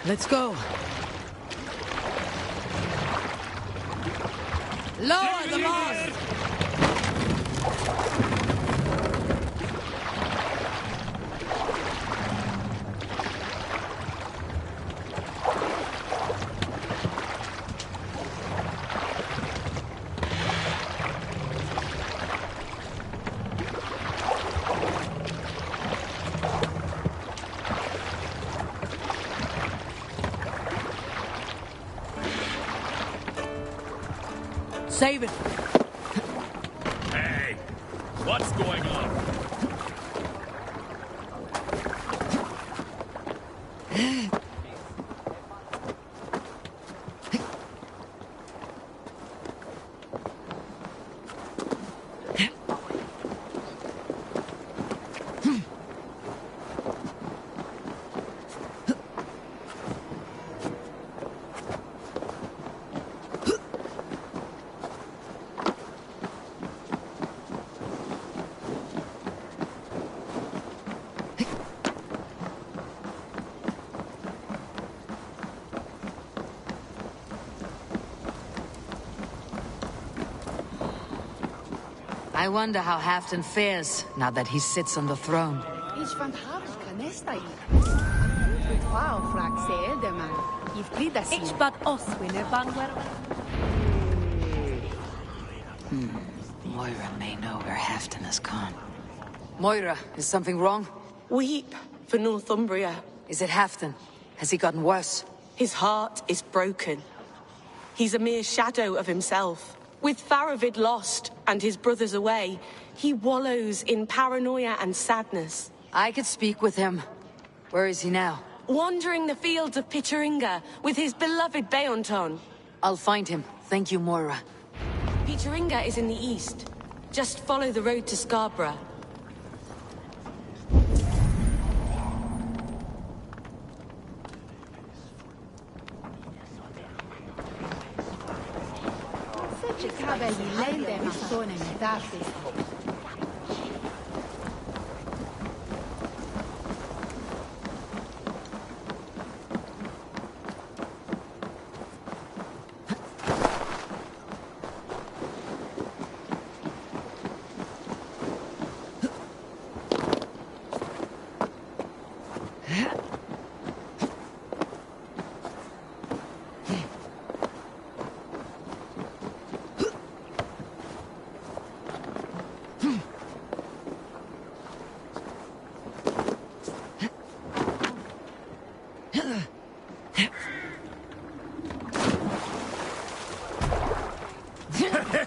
Let's go. Lower the mast! Save it. Hey, what's going on? I wonder how Halfdan fares now that he sits on the throne. Moira may know where Halfdan has gone. Moira, is something wrong? Weep for Northumbria. Is it Halfdan? Has he gotten worse? His heart is broken. He's a mere shadow of himself. With Faravid lost and his brothers away, he wallows in paranoia and sadness. I could speak with him. Where is he now? Wandering the fields of Pittaringa with his beloved Beonton. I'll find him. Thank you, Moira. Pittaringa is in the east. Just follow the road to Scarborough.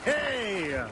Hey!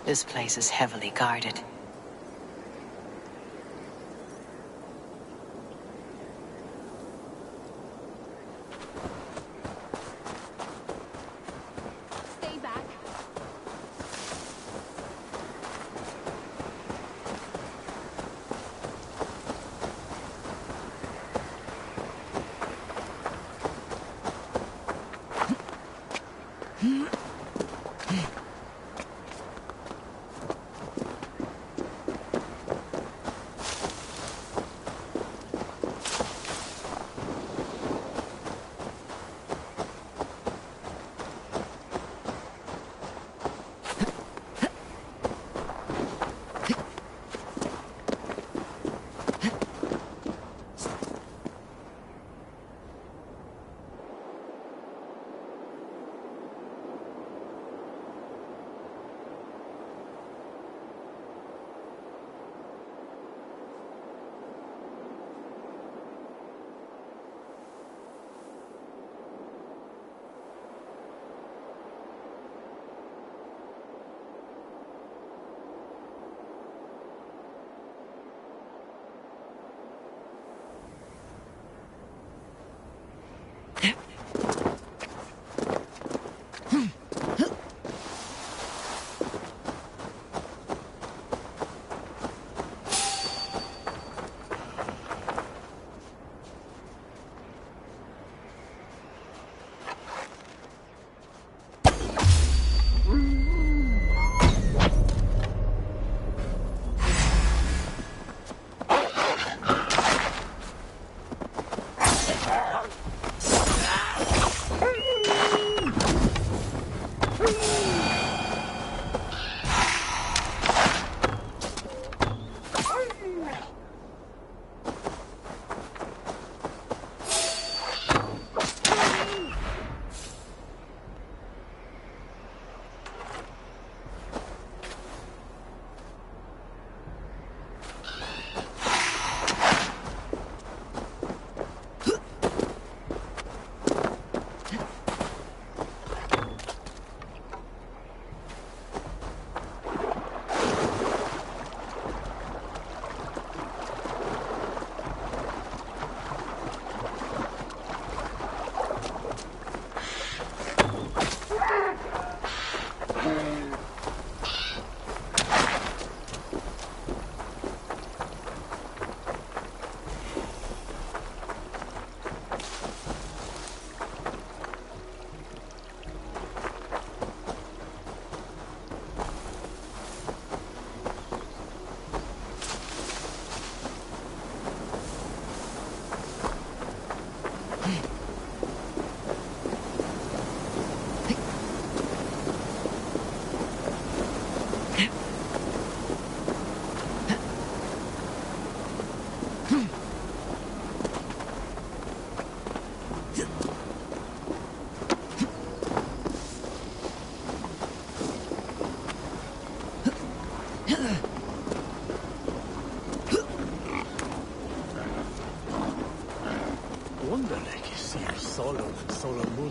This place is heavily guarded. Stay back.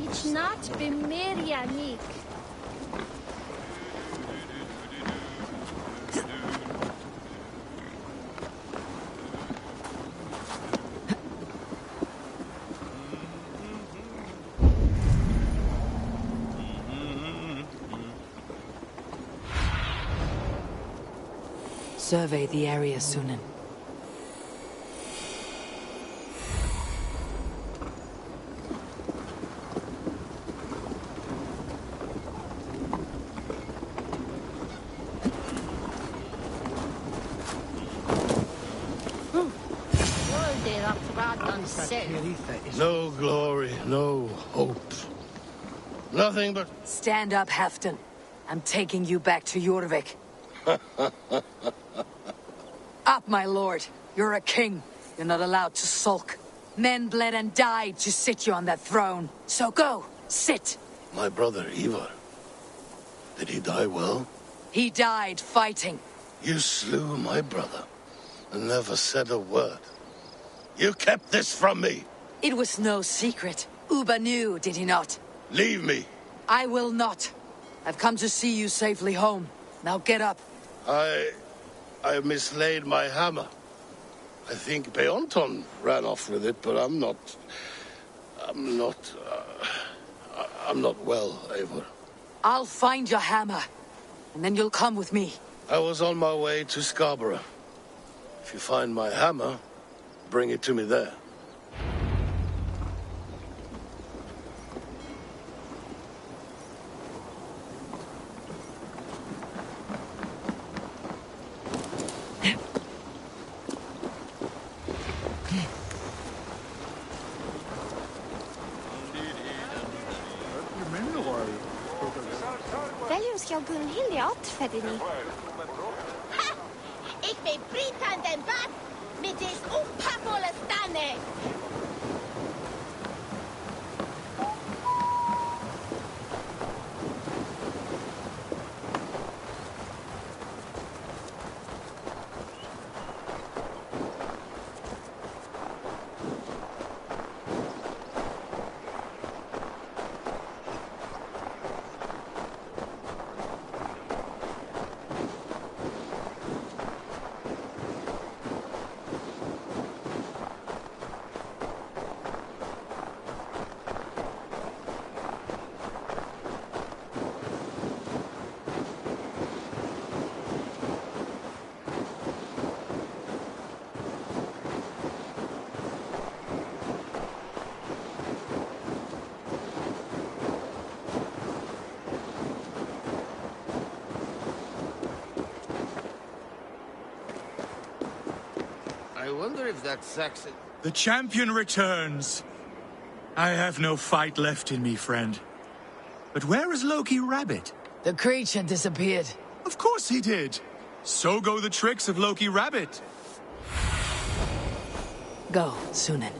It's not Bimirianik. Survey the area, Sunan. No glory, no hope. Nothing but... Stand up, Halfdan. I'm taking you back to Jorvik. Up, my lord. You're a king. You're not allowed to sulk. Men bled and died to sit you on that throne. So go, sit. My brother, Ivar. Did he die well? He died fighting. You slew my brother and never said a word. You kept this from me. It was no secret. Uba knew, did he not? Leave me. I will not. I've come to see you safely home. Now get up. I mislaid my hammer. I think Beonton ran off with it, but I'm not well, Eivor. I'll find your hammer, and then you'll come with me. I was on my way to Scarborough. If you find my hammer, bring it to me there. Veljuska Gunhild atfedini. Ik ben Britan den Bad mit des unpapoles Stane. I wonder if that Saxon... The champion returns. I have no fight left in me, friend. But where is Loki Rabbit? The creature disappeared. Of course he did. So go the tricks of Loki Rabbit. Go, Sunan.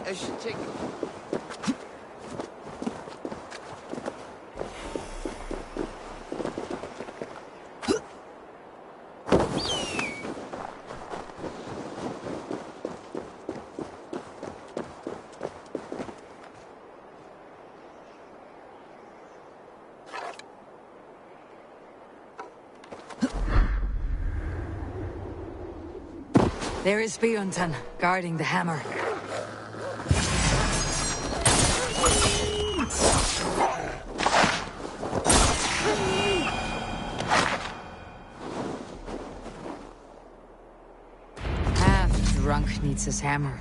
I should take... There is Bjornton, guarding the hammer. Half-drunk needs his hammer.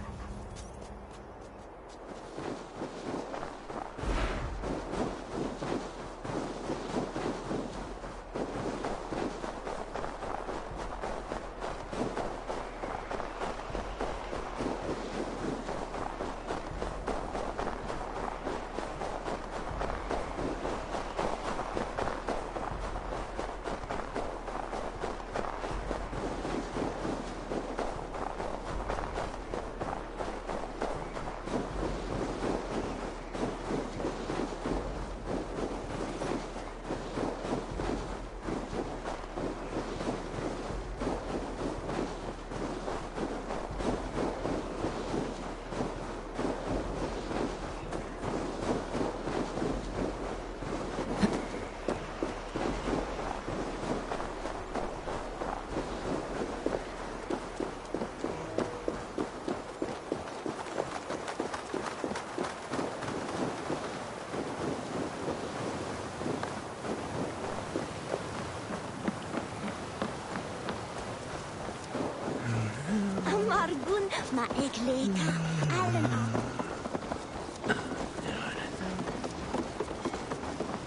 Margun ma egleka allen an.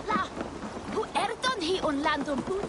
La, hu erton hi on landon put?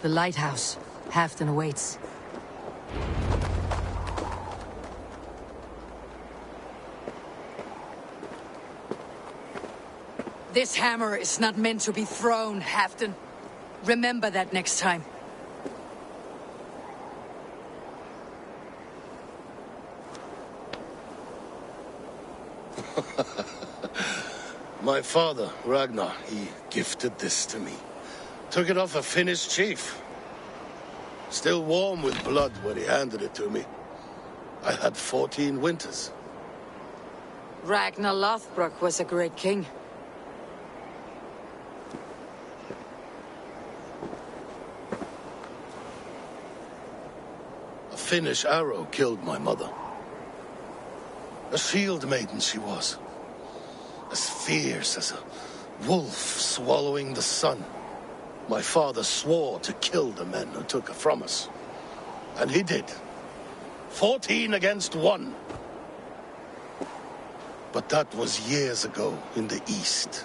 The lighthouse. Halfdan awaits. This hammer is not meant to be thrown, Halfdan. Remember that next time. My father, Ragnar, he gifted this to me. Took it off a Finnish chief. Still warm with blood when he handed it to me. I had 14 winters. Ragnar Lothbrok was a great king. A Finnish arrow killed my mother. A shield maiden she was. As fierce as a wolf swallowing the sun. My father swore to kill the men who took her from us. And he did. 14 against 1. But that was years ago in the east.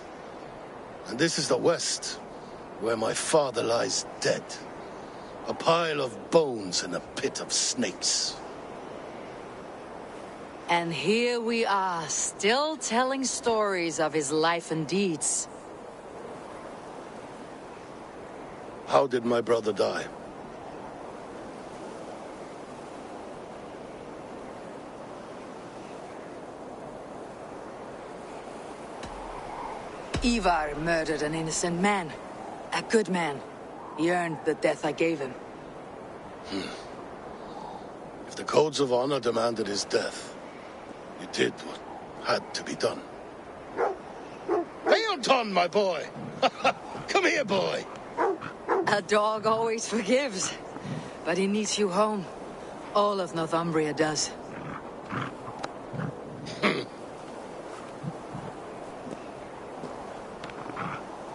And this is the west, where my father lies dead. A pile of bones in a pit of snakes. And here we are, still telling stories of his life and deeds. How did my brother die? Ivar murdered an innocent man. A good man. He earned the death I gave him. If the codes of honor demanded his death, you did what had to be done. Leoton, my boy! Come here, boy! A dog always forgives. But he needs you home. All of Northumbria does.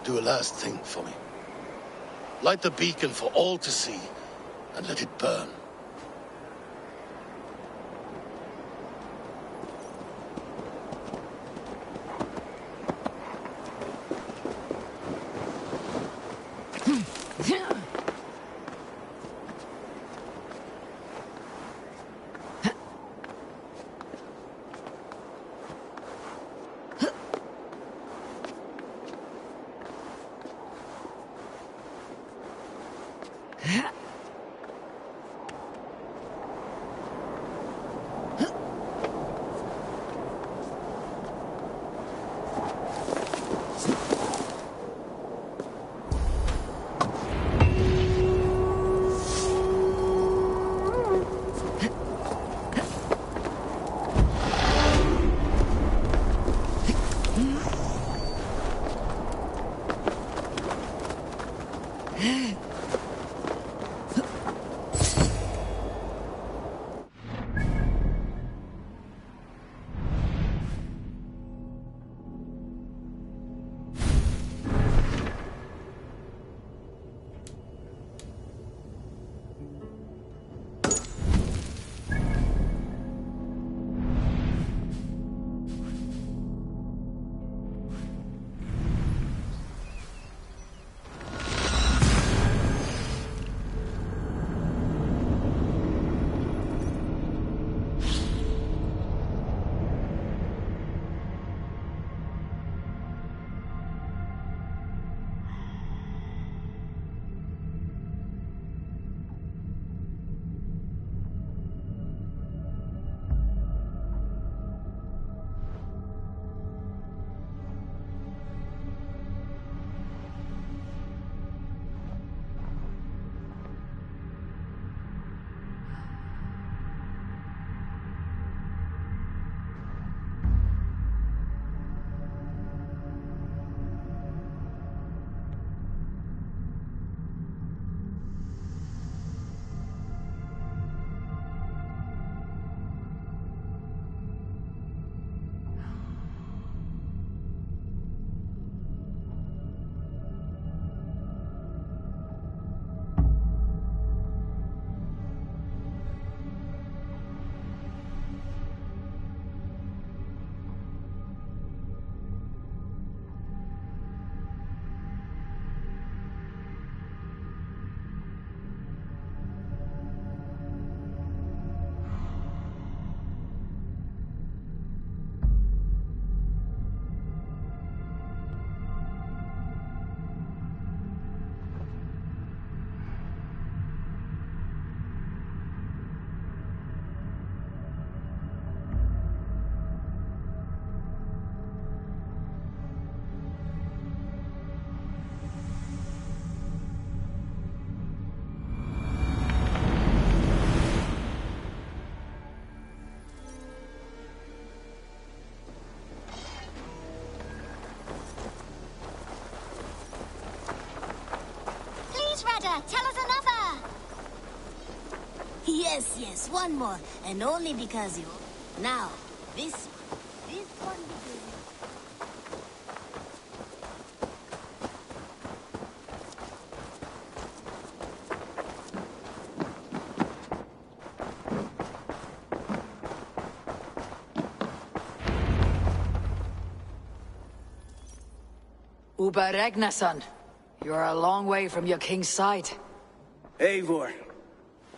Do a last thing for me. Light the beacon for all to see, and let it burn. tell us another! Yes, one more. And only because you... Now, this one begins. Uber Ragnarsson, you're a long way from your king's side. Eivor.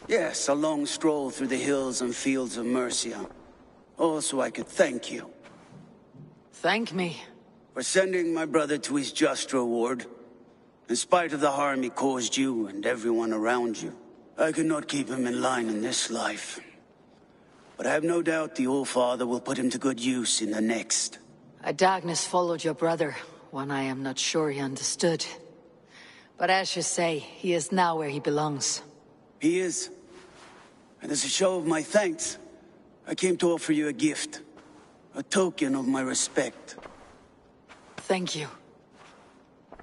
Yes, a long stroll through the hills and fields of Mercia. Also, I could thank you. Thank me? For sending my brother to his just reward. In spite of the harm he caused you and everyone around you, I could not keep him in line in this life. But I have no doubt the All-Father will put him to good use in the next. A darkness followed your brother, one I am not sure he understood. But as you say, he is now where he belongs. He is. And as a show of my thanks, I came to offer you a gift. A token of my respect. Thank you.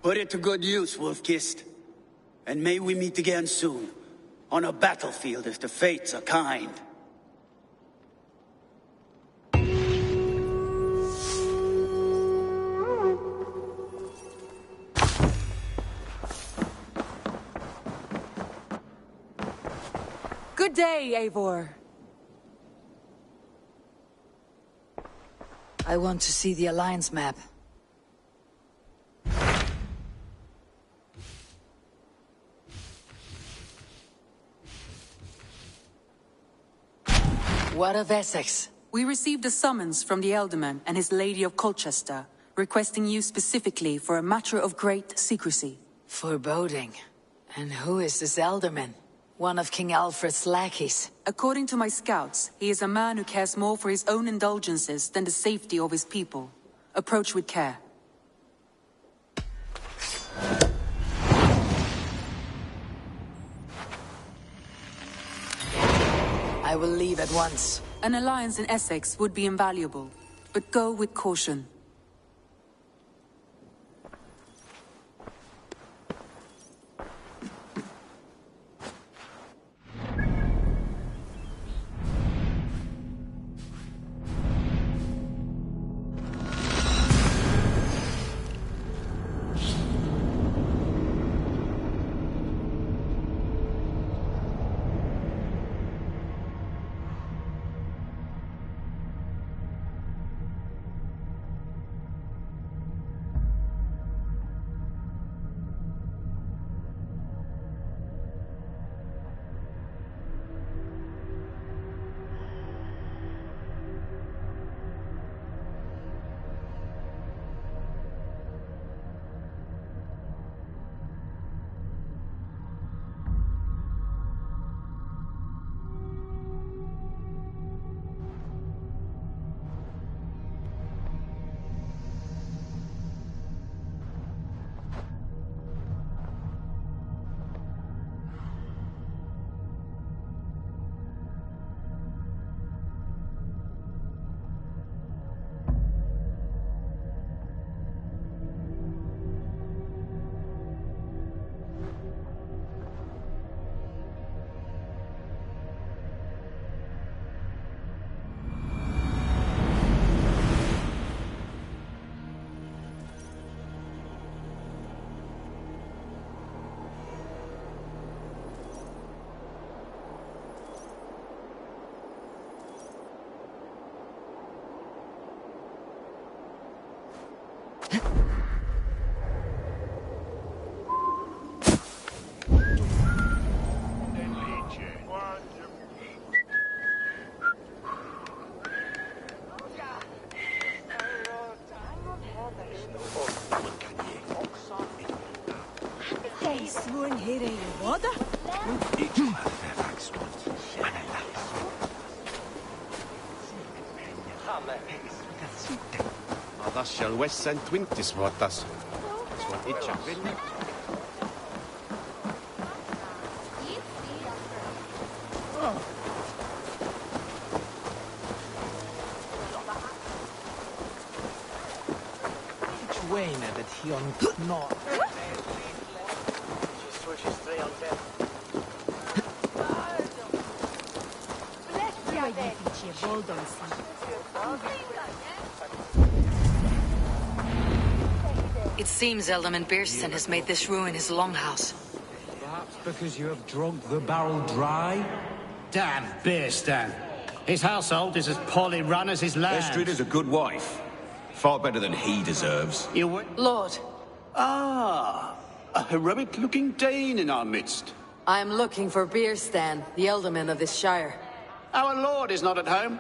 Put it to good use, Wolf-Kissed. And may we meet again soon. On a battlefield if the fates are kind. Good day, Eivor. I want to see the Alliance map. What of Essex? We received a summons from the Elderman and his Lady of Colchester, requesting you specifically for a matter of great secrecy. Foreboding. And who is this Elderman? One of King Alfred's lackeys. According to my scouts, he is a man who cares more for his own indulgences than the safety of his people. Approach with care. I will leave at once. An alliance in Essex would be invaluable, but go with caution. Tässä on Wessan 20 vuotas. Se on itse venni. Which way that he on not? She switches 3 on 10. It seems Alderman Beerston has made this ruin his longhouse. Perhaps because you have drunk the barrel dry? Damn Beerston. His household is as poorly run as his land. Estrid is a good wife. Far better than he deserves. You would... Lord. Ah, a heroic-looking Dane in our midst. I am looking for Beerstan, the alderman of this shire. Our lord is not at home,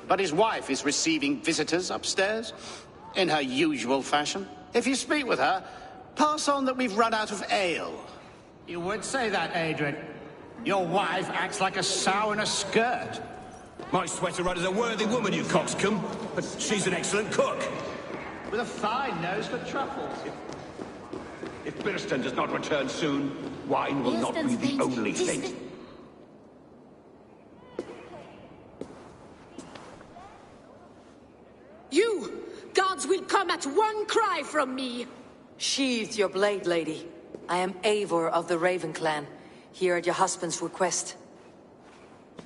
but his wife is receiving visitors upstairs, in her usual fashion. If you speak with her, pass on that we've run out of ale. You would say that, Adrian. Your wife acts like a sow in a skirt. My sweater rudder's a worthy woman, you coxcomb, but she's an excellent cook. With a fine nose for truffles. If Beerston does not return soon, wine will not be the only thing. You! Gods will come at one cry from me! Sheathe your blade, lady. I am Eivor of the Raven clan, here at your husband's request.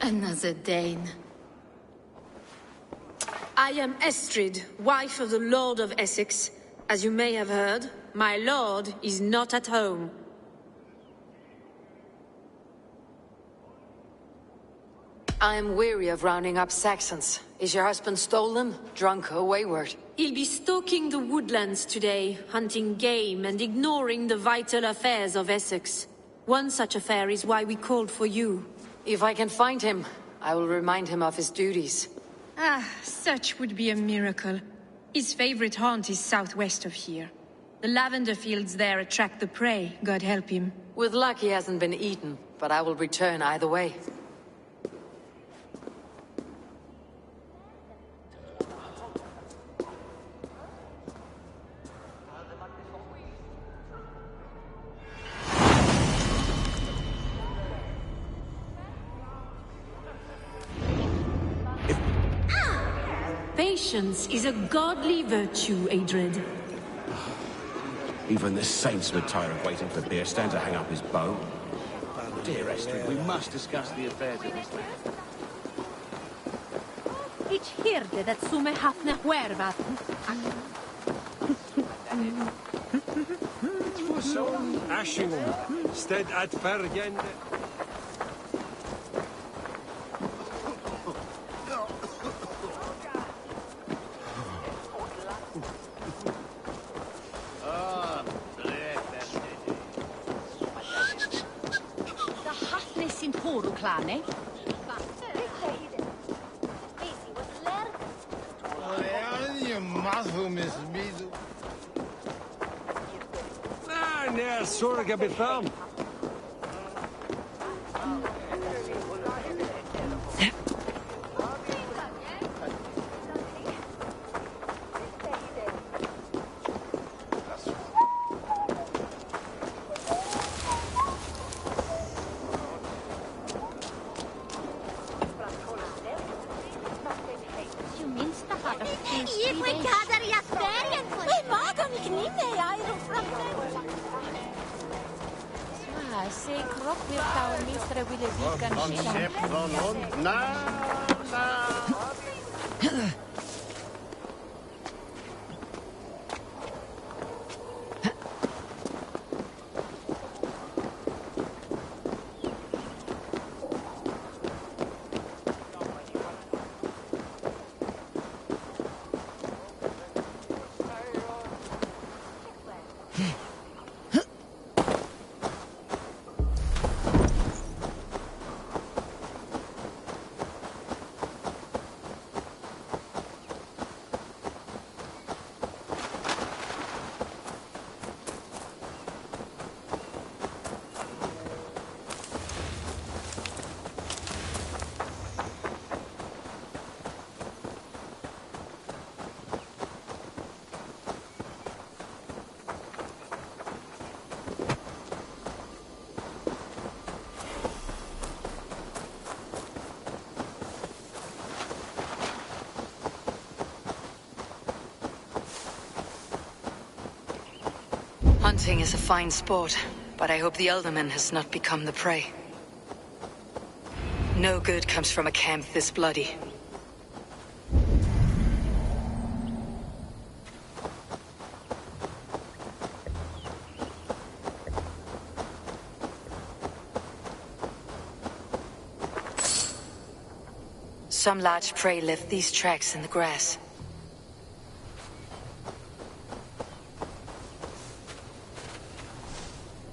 Another Dane. I am Estrid, wife of the Lord of Essex. As you may have heard, my lord is not at home. I am weary of rounding up Saxons. Is your husband stolen, drunk, or wayward? He'll be stalking the woodlands today, hunting game and ignoring the vital affairs of Essex. One such affair is why we called for you. If I can find him, I will remind him of his duties. Ah, such would be a miracle. His favorite haunt is southwest of here. The lavender fields there attract the prey, God help him. With luck he hasn't been eaten, but I will return either way. Patience is a godly virtue, Adred. Even the saints would tire of waiting for Beerstan to hang up his bow. Dear Estrid, we must discuss the affairs of this land. Ich hörte dat sume hafna huervaten. Tvåson Ashingum, sted at Fergen. Klane. Ah, near Sorga Bitham. Hunting is a fine sport, but I hope the Elderman has not become the prey. No good comes from a camp this bloody. Some large prey left these tracks in the grass.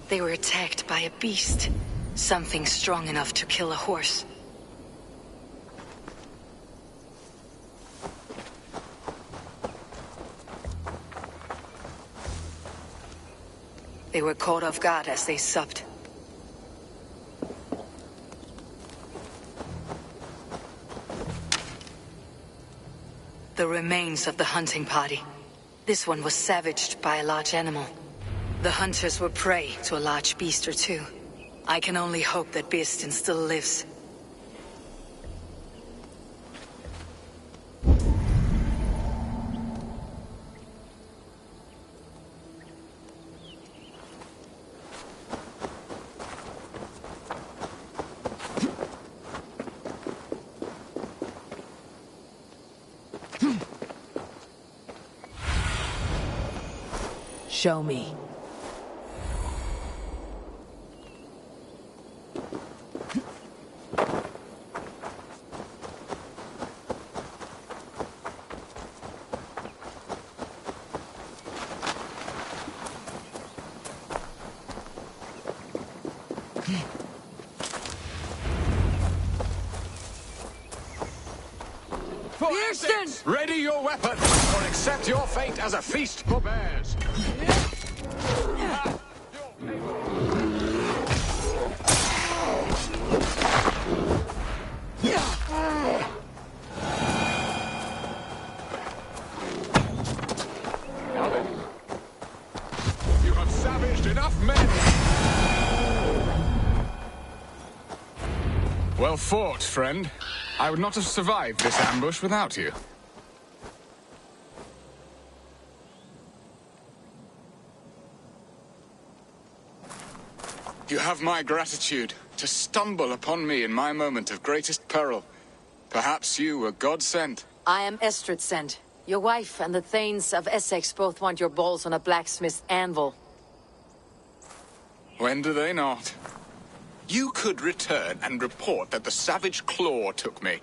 They were attacked by a beast. Something strong enough to kill a horse. They were caught off guard as they supped. The remains of the hunting party. This one was savaged by a large animal. The hunters were prey to a large beast or two. I can only hope that Birsten still lives. Show me. Ready your weapon, or accept your fate as a feast for bears. You have savaged enough men. Well fought, friend. I would not have survived this ambush without you. You have my gratitude to stumble upon me in my moment of greatest peril. Perhaps you were God-sent. I am Estrid sent. Your wife and the Thanes of Essex both want your balls on a blacksmith's anvil. When do they not? You could return and report that the savage Claw took me.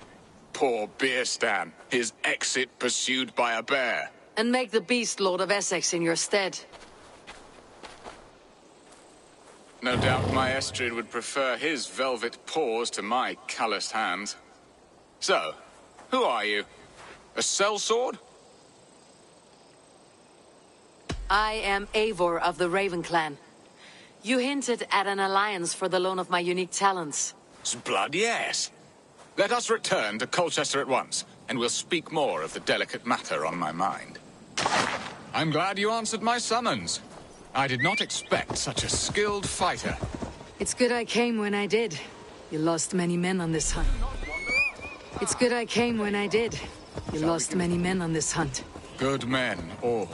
Poor Birsten, his exit pursued by a bear. And make the beast Lord of Essex in your stead. No doubt my Estrid would prefer his velvet paws to my calloused hands. So, who are you? A sellsword? I am Eivor of the Raven Clan. You hinted at an alliance for the loan of my unique talents. Blood, yes. Let us return to Colchester at once, and we'll speak more of the delicate matter on my mind. I'm glad you answered my summons. I did not expect such a skilled fighter. It's good I came when I did. You lost many men on this hunt. It's good I came when I did. You lost many men on this hunt. Good men, all.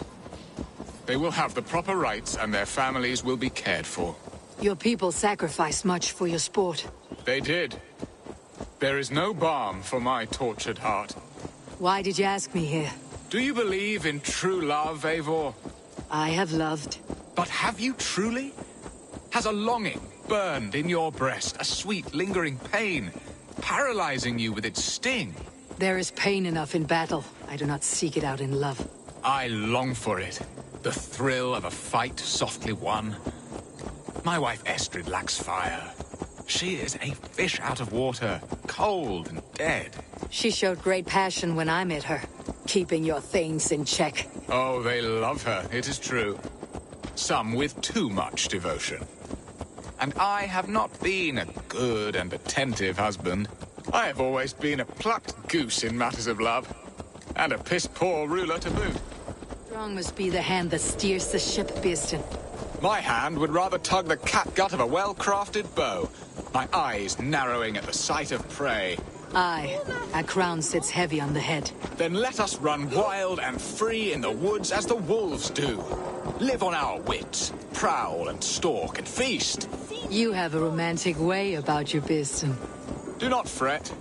They will have the proper rights, and their families will be cared for. Your people sacrificed much for your sport. They did. There is no balm for my tortured heart. Why did you ask me here? Do you believe in true love, Eivor? I have loved. But have you truly? Has a longing burned in your breast, a sweet, lingering pain, paralyzing you with its sting? There is pain enough in battle. I do not seek it out in love. I long for it. The thrill of a fight softly won. My wife Estrid lacks fire. She is a fish out of water, cold and dead. She showed great passion when I met her, keeping your things in check. Oh, they love her, it is true. Some with too much devotion. And I have not been a good and attentive husband. I have always been a plucked goose in matters of love. And a piss-poor ruler to boot. Strong must be the hand that steers the ship, Birsten. My hand would rather tug the catgut of a well-crafted bow. My eyes narrowing at the sight of prey. Aye, a crown sits heavy on the head. Then let us run wild and free in the woods as the wolves do. Live on our wits, prowl and stalk and feast. You have a romantic way about you, Birsten. Do not fret.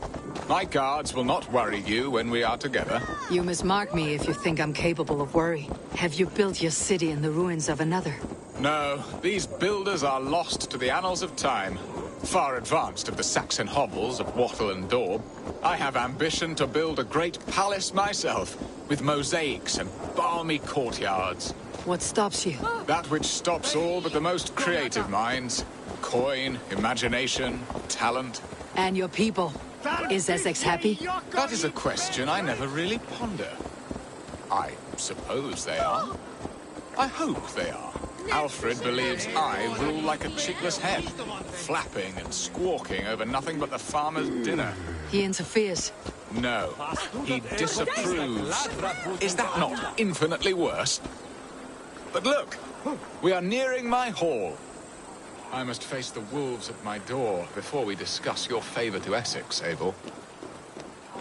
My guards will not worry you when we are together. You mismark me if you think I'm capable of worry. Have you built your city in the ruins of another? No, these builders are lost to the annals of time. Far advanced of the Saxon hovels of Wattle and Daub, I have ambition to build a great palace myself, with mosaics and balmy courtyards. What stops you? That which stops all but the most creative minds. Coin, imagination, talent. And your people? Is Essex happy? That is a question I never really ponder. I suppose they are. I hope they are. Alfred believes I rule like a chickless hen, flapping and squawking over nothing but the farmer's dinner. He interferes. No, he disapproves. Is that not infinitely worse? But look, we are nearing my hall. I must face the wolves at my door before we discuss your favor to Essex, Abel.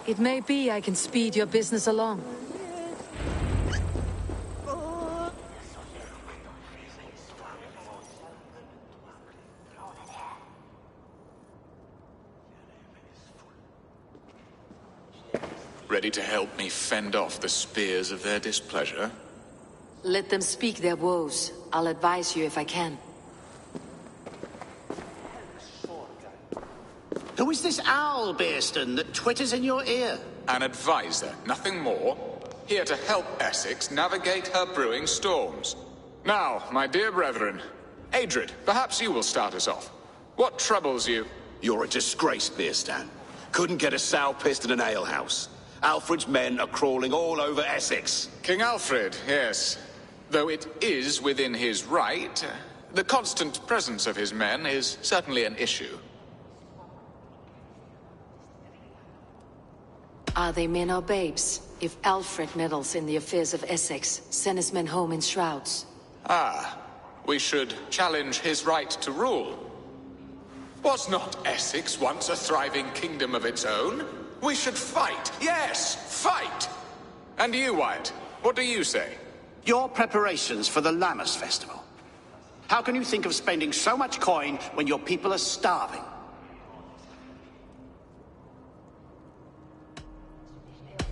It may be I can speed your business along. Ready to help me fend off the spears of their displeasure? Let them speak their woes. I'll advise you if I can. Who is this owl, Bearston, that twitters in your ear? An advisor, nothing more. Here to help Essex navigate her brewing storms. Now, my dear brethren, Adrid, perhaps you will start us off. What troubles you? You're a disgrace, Beerstan. Couldn't get a sow pissed in an alehouse. Alfred's men are crawling all over Essex. King Alfred, yes. Though it is within his right, the constant presence of his men is certainly an issue. Are they men or babes? If Alfred meddles in the affairs of Essex, send his men home in shrouds. Ah, we should challenge his right to rule. Was not Essex once a thriving kingdom of its own? We should fight, yes, fight! And you, Wyatt, what do you say? Your preparations for the Lammas festival. How can you think of spending so much coin when your people are starving?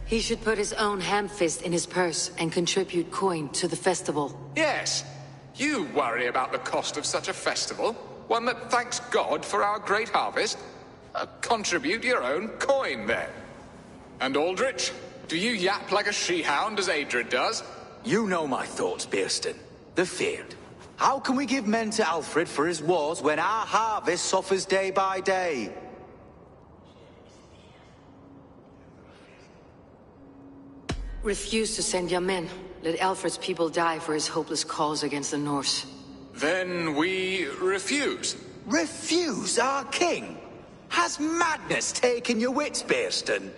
He should put his own ham-fist in his purse and contribute coin to the festival. Yes, you worry about the cost of such a festival, one that thanks God for our great harvest. Contribute your own coin, then. And Aldrich, do you yap like a she-hound as Adrid does? You know my thoughts, Bearston. The field. How can we give men to Alfred for his wars when our harvest suffers day by day? Refuse to send your men. Let Alfred's people die for his hopeless cause against the Norse. Then we refuse. Refuse our king? Has madness taken your wits, Bearston?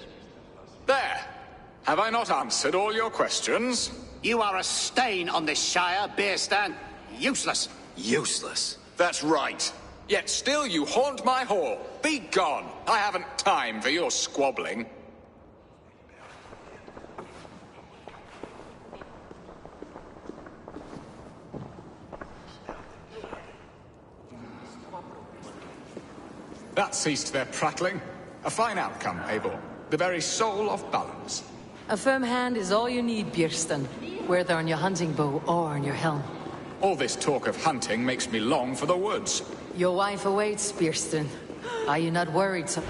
There. Have I not answered all your questions? You are a stain on this shire, Bearstan. Useless. Useless? That's right. Yet still you haunt my hall. Be gone. I haven't time for your squabbling. That ceased their prattling. A fine outcome, Abel. The very soul of balance. A firm hand is all you need, Björsten. Whether on your hunting bow or on your helm. All this talk of hunting makes me long for the woods. Your wife awaits, Björsten. Are you not worried so...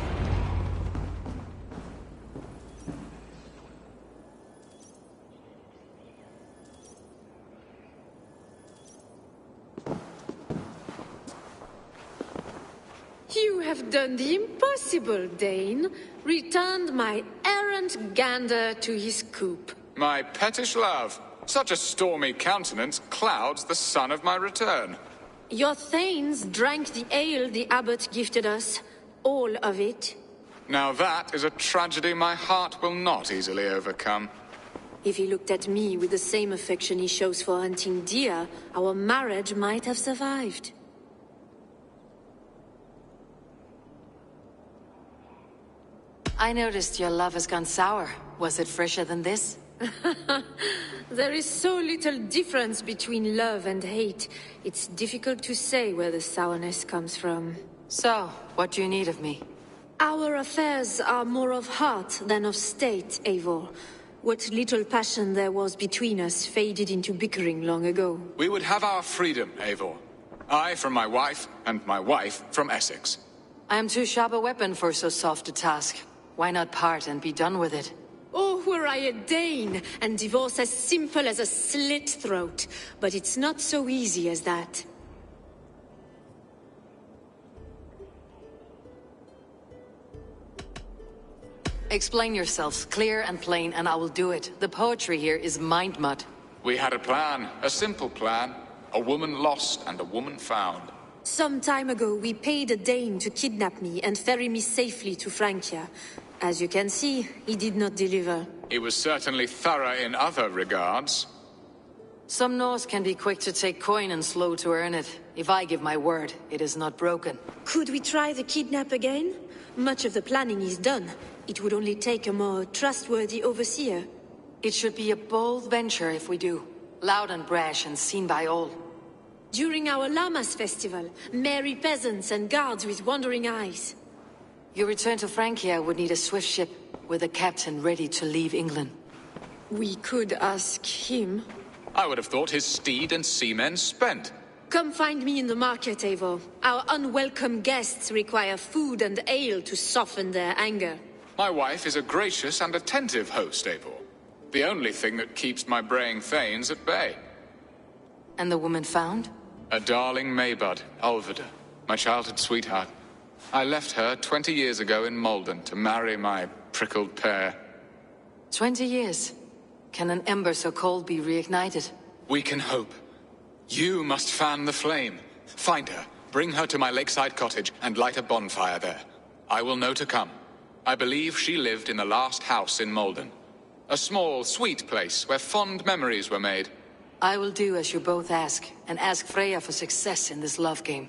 You have done the impossible, Dane. Returned my errant gander to his coop. My pettish love. Such a stormy countenance clouds the sun of my return. Your thanes drank the ale the abbot gifted us. All of it. Now that is a tragedy my heart will not easily overcome. If he looked at me with the same affection he shows for hunting deer, our marriage might have survived. I noticed your love has gone sour. Was it fresher than this? There is so little difference between love and hate. It's difficult to say where the sourness comes from. So, what do you need of me? Our affairs are more of heart than of state, Eivor. What little passion there was between us faded into bickering long ago. We would have our freedom, Eivor. I from my wife, and my wife from Essex. I am too sharp a weapon for so soft a task. Why not part and be done with it? Oh, were I a Dane, and divorce as simple as a slit throat. But it's not so easy as that. Explain yourselves, clear and plain, and I will do it. The poetry here is mind mud. We had a plan, a simple plan. A woman lost and a woman found. Some time ago, we paid a Dane to kidnap me and ferry me safely to Francia. As you can see, he did not deliver. He was certainly thorough in other regards. Some Norse can be quick to take coin and slow to earn it. If I give my word, it is not broken. Could we try the kidnap again? Much of the planning is done. It would only take a more trustworthy overseer. It should be a bold venture if we do. Loud and brash and seen by all. During our Llamas festival, merry peasants and guards with wandering eyes. Your return to Francia would need a swift ship, with a captain ready to leave England. We could ask him. I would have thought his steed and seamen spent. Come find me in the market, Eivor. Our unwelcome guests require food and ale to soften their anger. My wife is a gracious and attentive host, Eivor. The only thing that keeps my braying thanes at bay. And the woman found? A darling Maybud, Ulvida, my childhood sweetheart. I left her 20 years ago in Malden to marry my prickled pear. 20 years? Can an ember so cold be reignited? We can hope. You must fan the flame. Find her, bring her to my lakeside cottage, and light a bonfire there. I will know to come. I believe she lived in the last house in Malden. A small, sweet place where fond memories were made. I will do as you both ask, and ask Freya for success in this love game.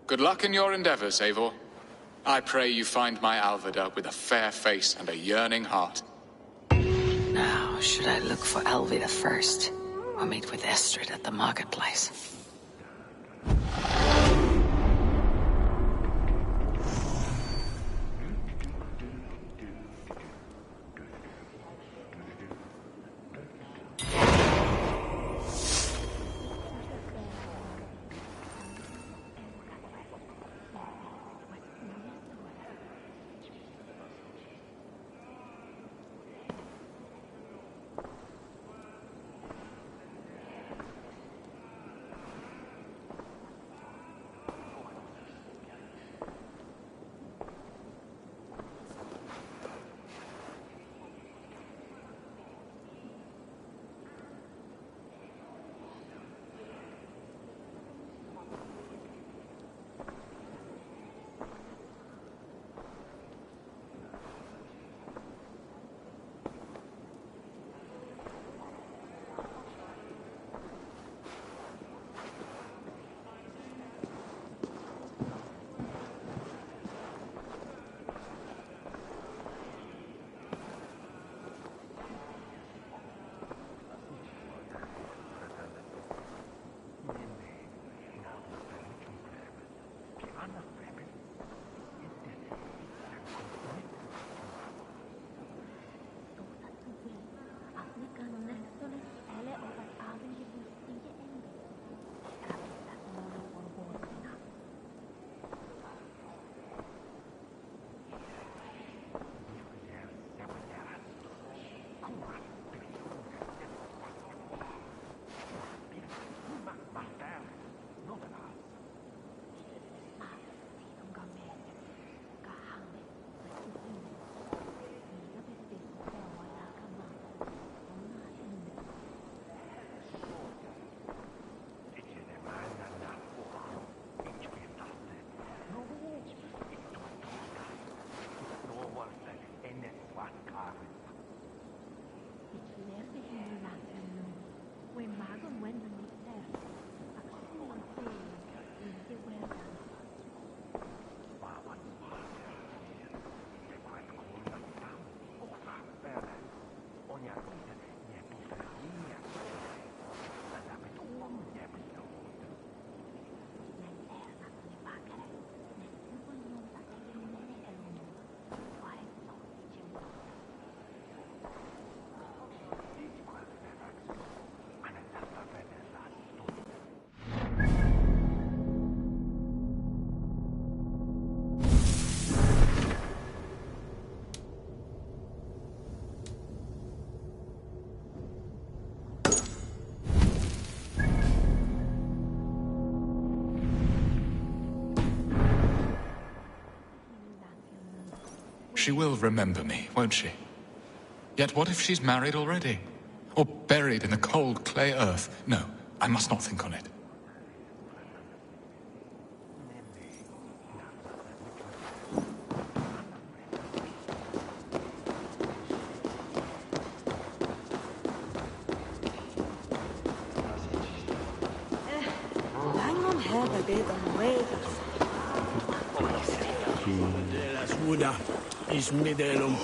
Good luck in your endeavors, Eivor. I pray you find my Alvida with a fair face and a yearning heart. Now, should I look for Alvida first, or meet with Estrid at the marketplace? she will remember me, won't she? Yet what if she's married already? Or buried in the cold clay earth? No, I must not think on it. De la Suda is middelum.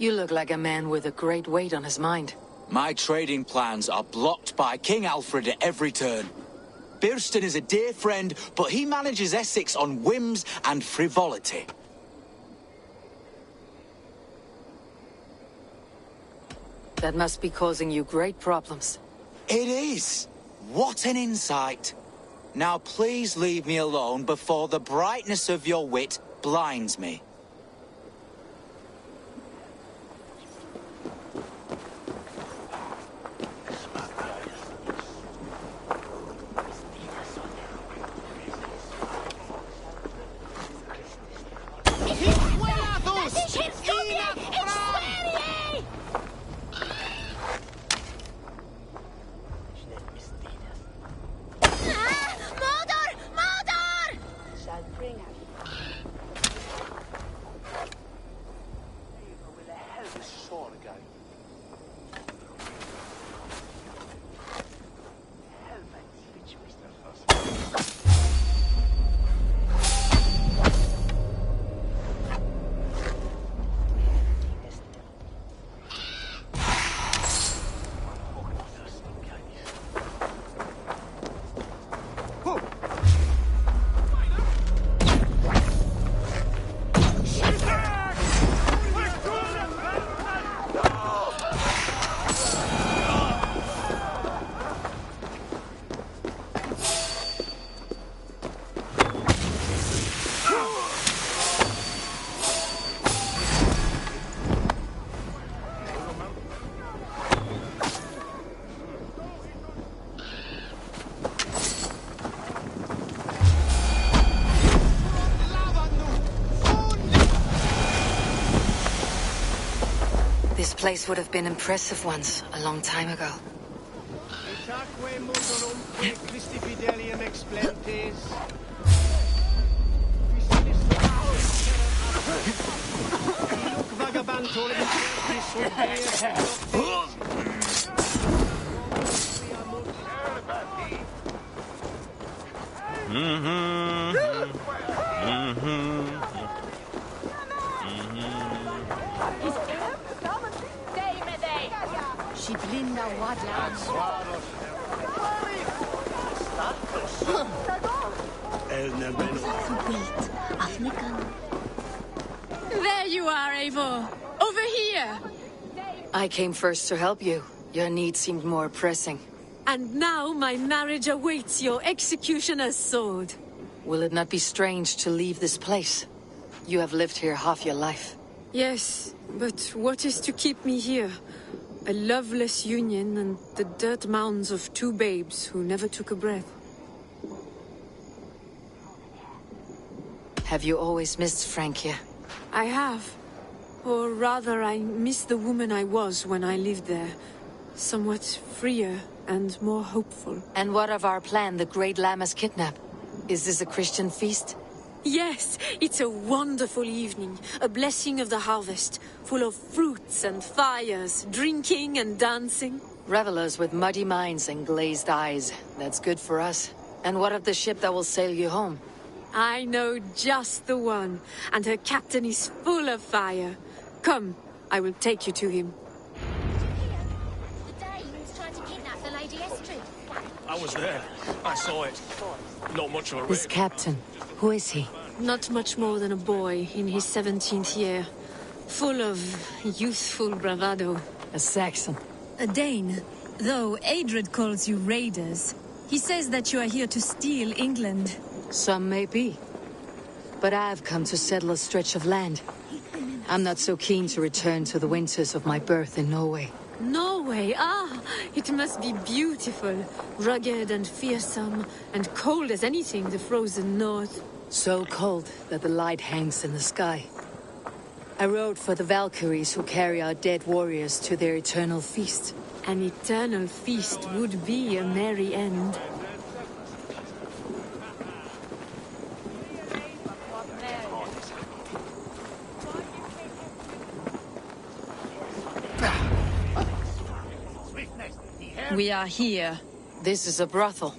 You look like a man with a great weight on his mind. My trading plans are blocked by King Alfred at every turn. Birston is a dear friend, but he manages Essex on whims and frivolity. That must be causing you great problems. It is. What an insight. Now please leave me alone before the brightness of your wit blinds me. This place would have been impressive once, a long time ago. There you are, Eivor. Over here. I came first to help you. Your need seemed more pressing. And now my marriage awaits your executioner's sword. Will it not be strange to leave this place? You have lived here half your life. Yes, but what is to keep me here? A loveless union and the dirt mounds of two babes who never took a breath. Have you always missed Francia? I have. Or rather, I miss the woman I was when I lived there. Somewhat freer and more hopeful. And what of our plan, the Great Lammas kidnap? Is this a Christian feast? Yes, it's a wonderful evening. A blessing of the harvest, full of fruits and fires, drinking and dancing. Revelers with muddy minds and glazed eyes. That's good for us. And what of the ship that will sail you home? I know just the one, and her captain is full of fire. Come, I will take you to him. The Danes tried to kidnap the Lady Estrid. I was there. I saw it. Not much of a This captain, who is he? Not much more than a boy in his 17th year. Full of youthful bravado. A Saxon. A Dane. Though Adred calls you raiders, he says that you are here to steal England. Some may be. But I've come to settle a stretch of land. I'm not so keen to return to the winters of my birth in Norway. Norway? Ah, it must be beautiful. Rugged and fearsome, and cold as anything the frozen north. So cold that the light hangs in the sky. I rode for the Valkyries who carry our dead warriors to their eternal feast. An eternal feast would be a merry end. We are here. This is a brothel.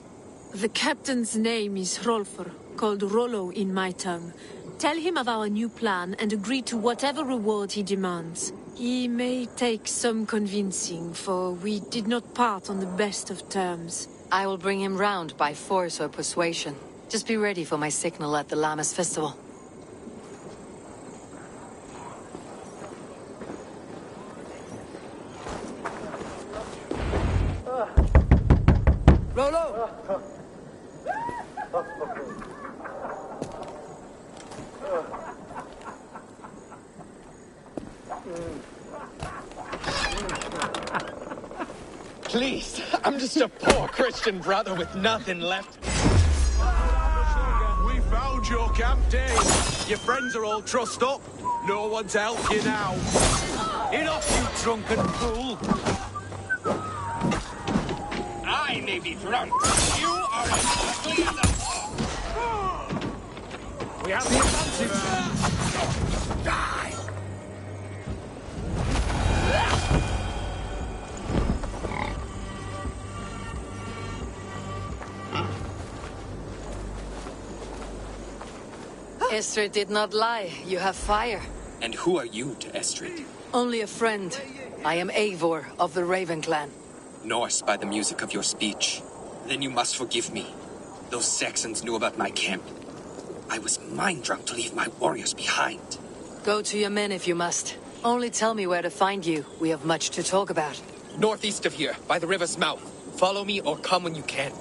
The captain's name is Hrolfr, called Rollo in my tongue. Tell him of our new plan and agree to whatever reward he demands. He may take some convincing, for we did not part on the best of terms. I will bring him round by force or persuasion. Just be ready for my signal at the Lammas festival. Rollo! Please, I'm just a poor Christian brother with nothing left. We found your camp, Dane. Your friends are all trussed up. No one's helped you now. Enough, you drunken fool. I may be drunk. You are as ugly as a hawk. We have the advantage. Die! Estrid did not lie. You have fire. And who are you to Estrid? Only a friend. I am Eivor of the Raven clan. Norse by the music of your speech. Then you must forgive me. Those Saxons knew about my camp. I was mind-drunk to leave my warriors behind. Go to your men if you must. Only tell me where to find you. We have much to talk about. Northeast of here, by the river's mouth. Follow me or come when you can.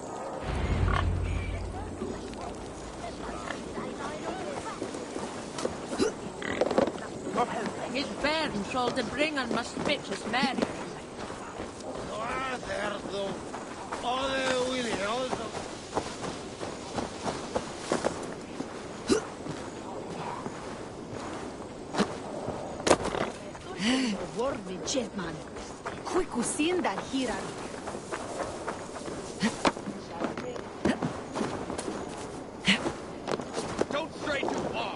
His bairn shall the bring and must pitch his marry. Vormi Jetman. Quick usin that here. Don't stray too far.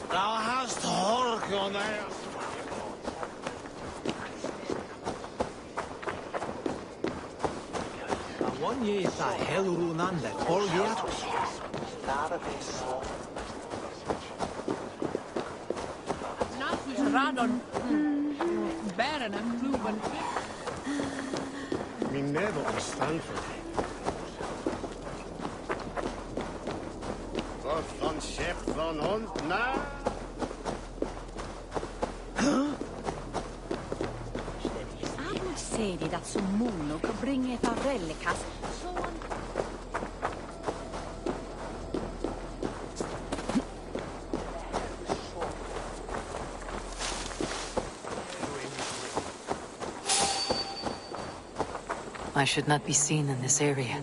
Thou hast hork on there. One year is a Helurunanda, all year. Natus radon. Baron and Kluben. Min never on Stanford. Wat van chef van hond, na? Amut sedi dat som munno che bringe farrellikas. I should not be seen in this area.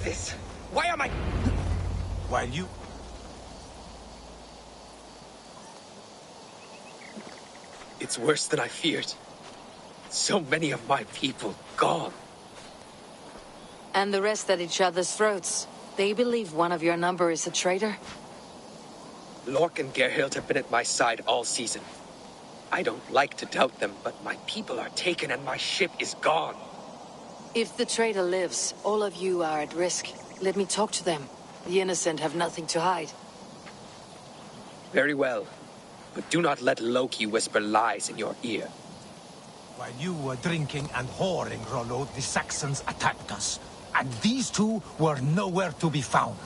this? Why am I... While you... It's worse than I feared. So many of my people gone. And the rest at each other's throats. They believe one of your number is a traitor? Lork and Gerhild have been at my side all season. I don't like to doubt them, but my people are taken and my ship is gone. If the traitor lives, all of you are at risk. Let me talk to them. The innocent have nothing to hide. Very well. But do not let Loki whisper lies in your ear. While you were drinking and whoring, Rollo, the Saxons attacked us. And these two were nowhere to be found.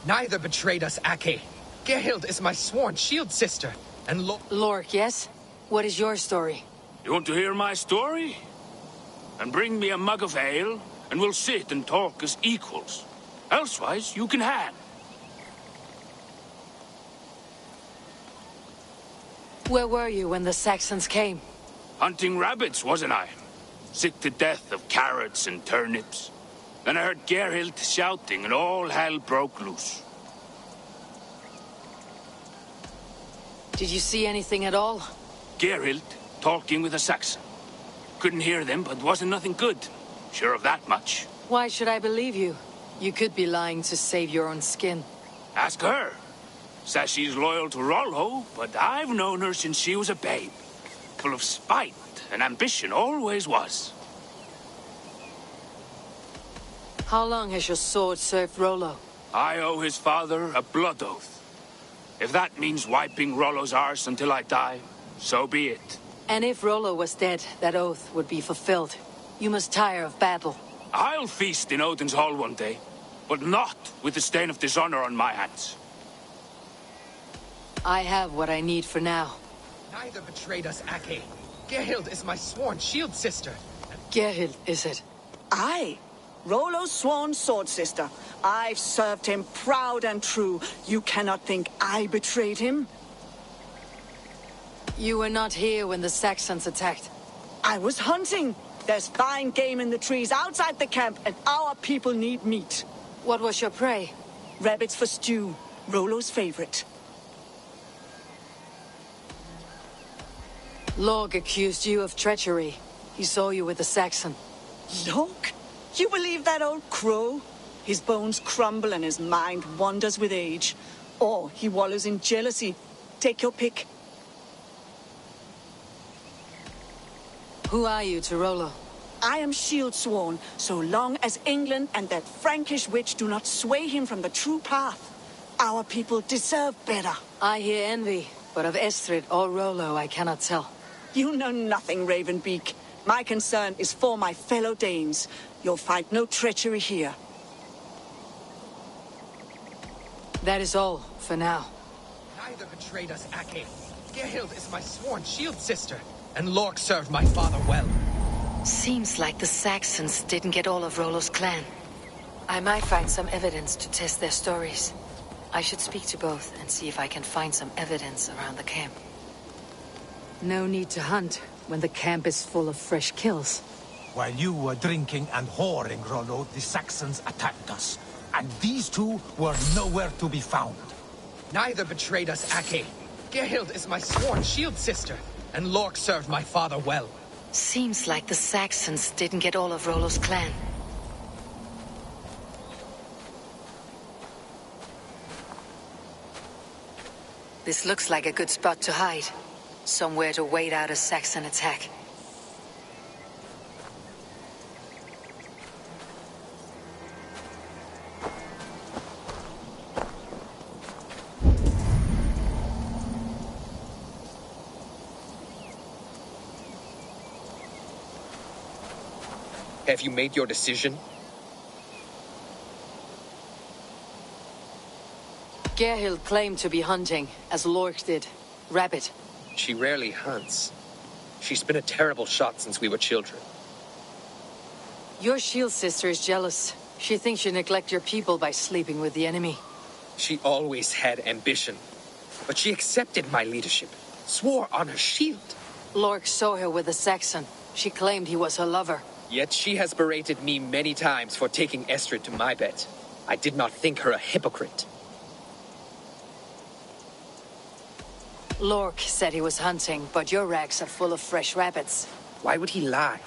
Neither betrayed us, Ake. Gerhild is my sworn shield sister, and Lork, yes? What is your story? You want to hear my story? And bring me a mug of ale, and we'll sit and talk as equals. Elsewise, you can hang. Where were you when the Saxons came? Hunting rabbits, wasn't I? Sick to death of carrots and turnips. Then I heard Gerhild shouting, and all hell broke loose. Did you see anything at all? Gerhild talking with a Saxon. Couldn't hear them, but wasn't nothing good. Sure of that much. Why should I believe you? You could be lying to save your own skin. Ask her. Says she's loyal to Rollo, but I've known her since she was a babe. Full of spite and ambition, always was. How long has your sword served Rollo? I owe his father a blood oath. If that means wiping Rollo's arse until I die, so be it. And if Rollo was dead, that oath would be fulfilled. You must tire of battle. I'll feast in Odin's hall one day, but not with the stain of dishonor on my hands. I have what I need for now. Neither betrayed us, Ake. Gerhild is my sworn shield sister. Gerhild, is it? Aye. Rollo's sworn sword sister. I've served him proud and true. You cannot think I betrayed him? You were not here when the Saxons attacked. I was hunting. There's fine game in the trees outside the camp, and our people need meat. What was your prey? Rabbits for stew. Rollo's favorite. Lork accused you of treachery. He saw you with the Saxon. Lork? You believe that old crow? His bones crumble and his mind wanders with age. Or he wallows in jealousy. Take your pick. Who are you to Rollo? I am shield sworn, so long as England and that Frankish witch do not sway him from the true path. Our people deserve better. I hear envy, but of Estrid or Rollo I cannot tell. You know nothing, Ravenbeak. My concern is for my fellow Danes. You'll find no treachery here. That is all, for now. Neither betrayed us, Ake. Gerhild is my sworn shield sister, and Lork served my father well. Seems like the Saxons didn't get all of Rollo's clan. I might find some evidence to test their stories. I should speak to both and see if I can find some evidence around the camp. No need to hunt when the camp is full of fresh kills. While you were drinking and whoring, Rollo, the Saxons attacked us. And these two were nowhere to be found. Neither betrayed us, Ake. Gerhild is my sworn shield sister, and Lork served my father well. Seems like the Saxons didn't get all of Rollo's clan. This looks like a good spot to hide. Somewhere to wait out a Saxon attack. Have you made your decision? Gerhild claimed to be hunting, as Lork did. Rabbit. She rarely hunts. She's been a terrible shot since we were children. Your shield sister is jealous. She thinks you neglect your people by sleeping with the enemy. She always had ambition. But she accepted my leadership. Swore on her shield. Lork saw her with a Saxon. She claimed he was her lover. Yet she has berated me many times for taking Estrid to my bed. I did not think her a hypocrite. Lork said he was hunting, but your racks are full of fresh rabbits. Why would he lie?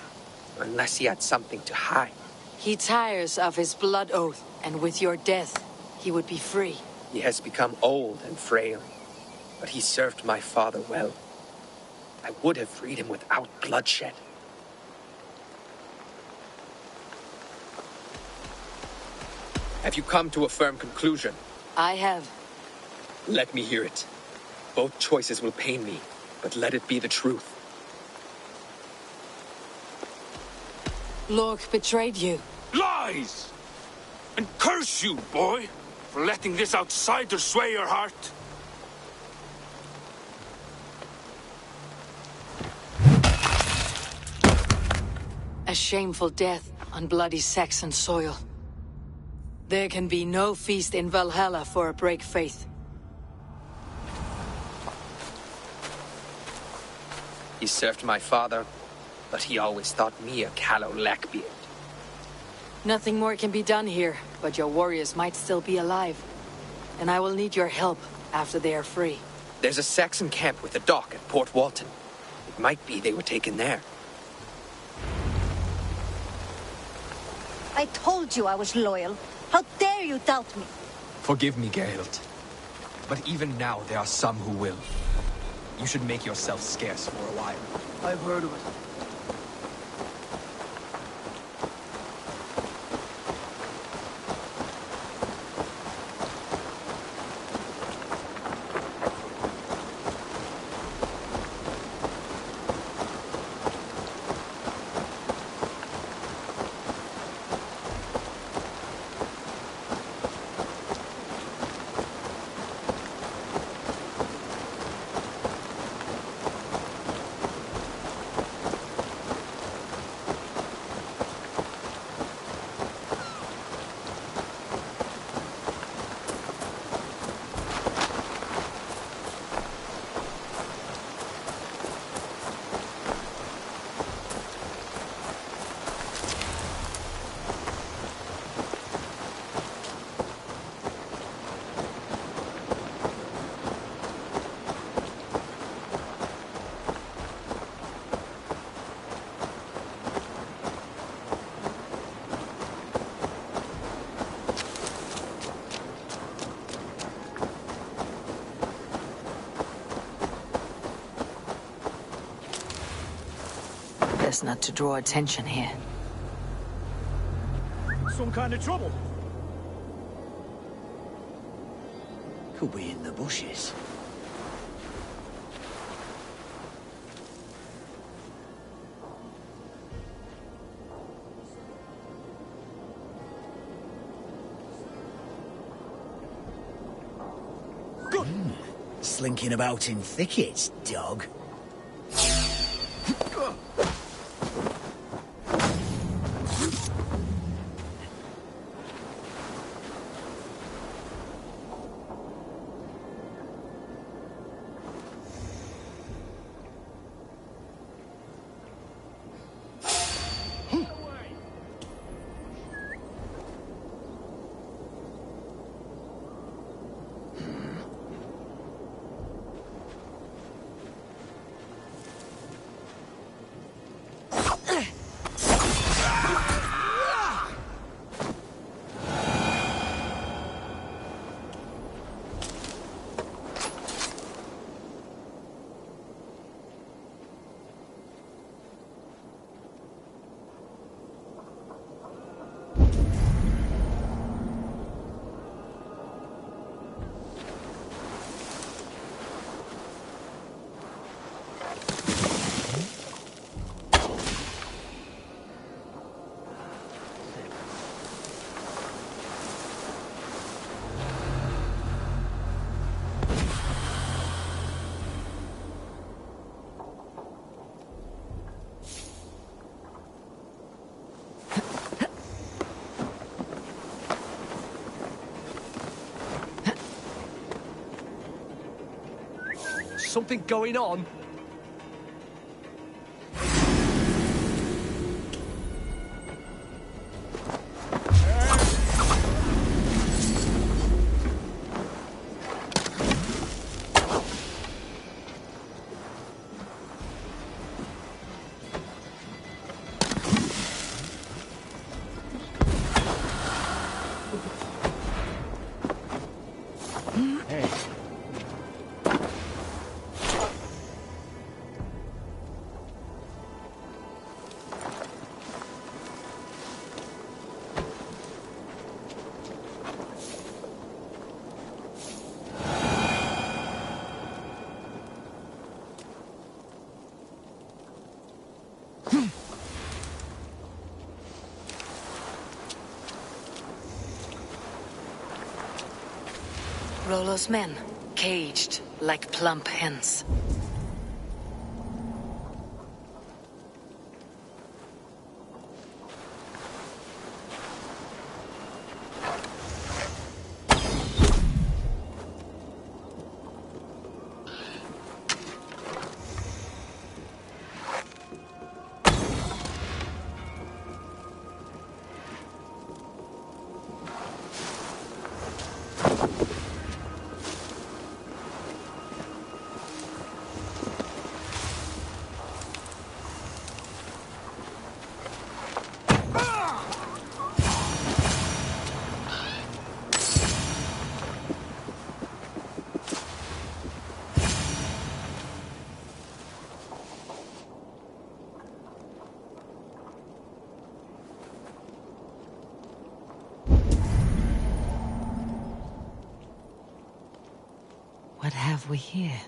Unless he had something to hide. He tires of his blood oath, and with your death, he would be free. He has become old and frail, but he served my father well. I would have freed him without bloodshed. Have you come to a firm conclusion? I have. Let me hear it. Both choices will pain me, but let it be the truth. Lork betrayed you. Lies! And curse you, boy, for letting this outsider sway your heart. A shameful death on bloody Saxon soil. There can be no feast in Valhalla for a break faith. He served my father, but he always thought me a callow lackbeard. Nothing more can be done here, but your warriors might still be alive. And I will need your help after they are free. There's a Saxon camp with a dock at Port Walton. It might be they were taken there. I told you I was loyal. How dare you doubt me? Forgive me, Geralt. But even now, there are some who will. You should make yourself scarce for a while. I've heard of it. Best not to draw attention here. Some kind of trouble? Could be in the bushes. Good. Slinking about in thickets, dog. Something going on? Hey. Rollo's men, caged like plump hens. What have we here?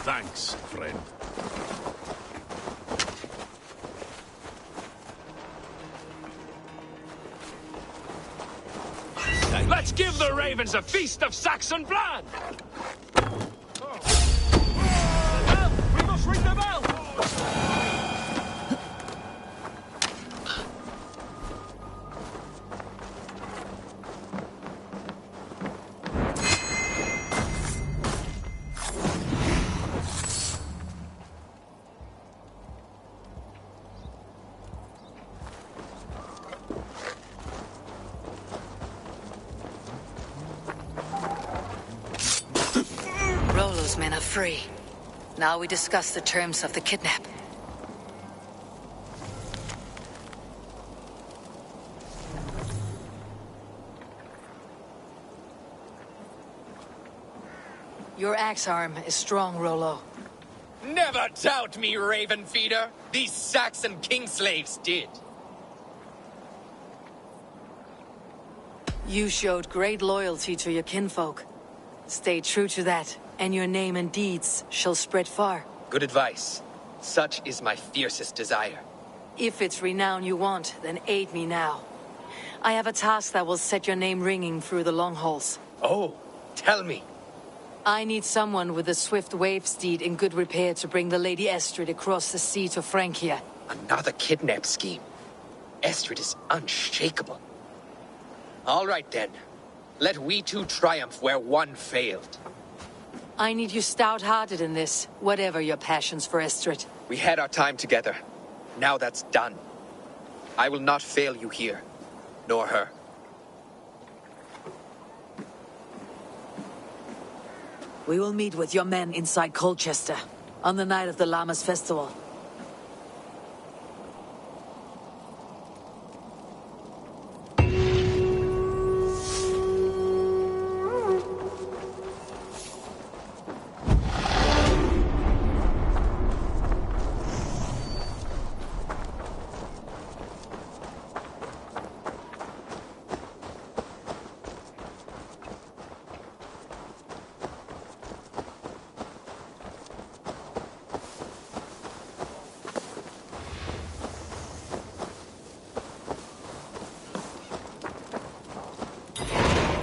Thanks, friend. Let's give the ravens a feast of Saxon blood! Well, we must ring the bell! Rollo's men are free. Now we discuss the terms of the kidnap. Your axe arm is strong, Rollo. Never doubt me, Raven Feeder. These Saxon kingslaves did. You showed great loyalty to your kinfolk. Stay true to that, and your name and deeds shall spread far. Good advice. Such is my fiercest desire. If it's renown you want, then aid me now. I have a task that will set your name ringing through the long halls. Oh, tell me. I need someone with a swift wave steed in good repair to bring the Lady Estrid across the sea to Francia. Another kidnap scheme. Estrid is unshakable. All right then. Let we two triumph where one failed. I need you stout-hearted in this, whatever your passions for Estrid. We had our time together. Now that's done. I will not fail you here, nor her. We will meet with your men inside Colchester, on the night of the Llamas Festival.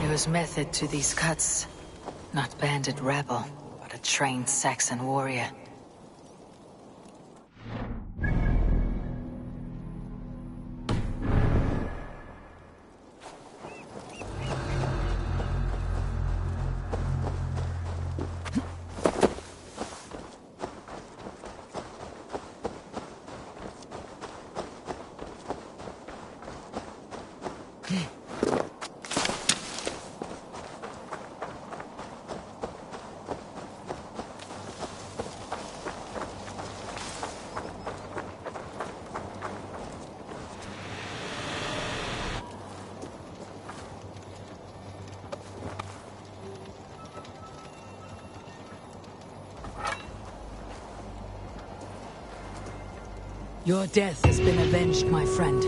There's method to these cuts. Not bandit rebel, but a trained Saxon warrior. Your death has been avenged, my friend.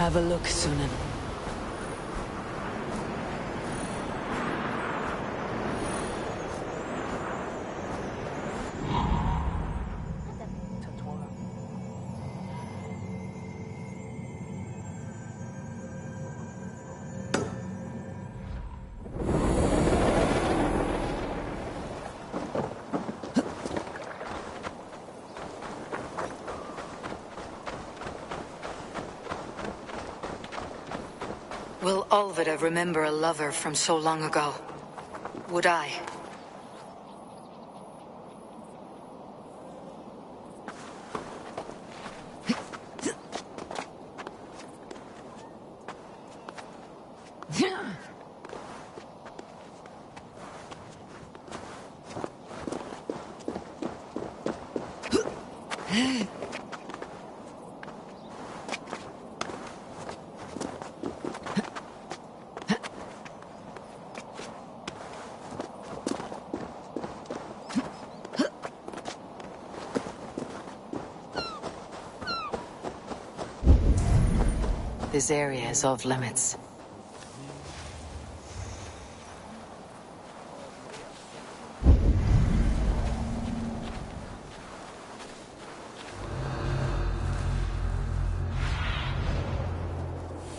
Have a look, Sunan. Will Olvida remember a lover from so long ago? Would I? This area is off limits.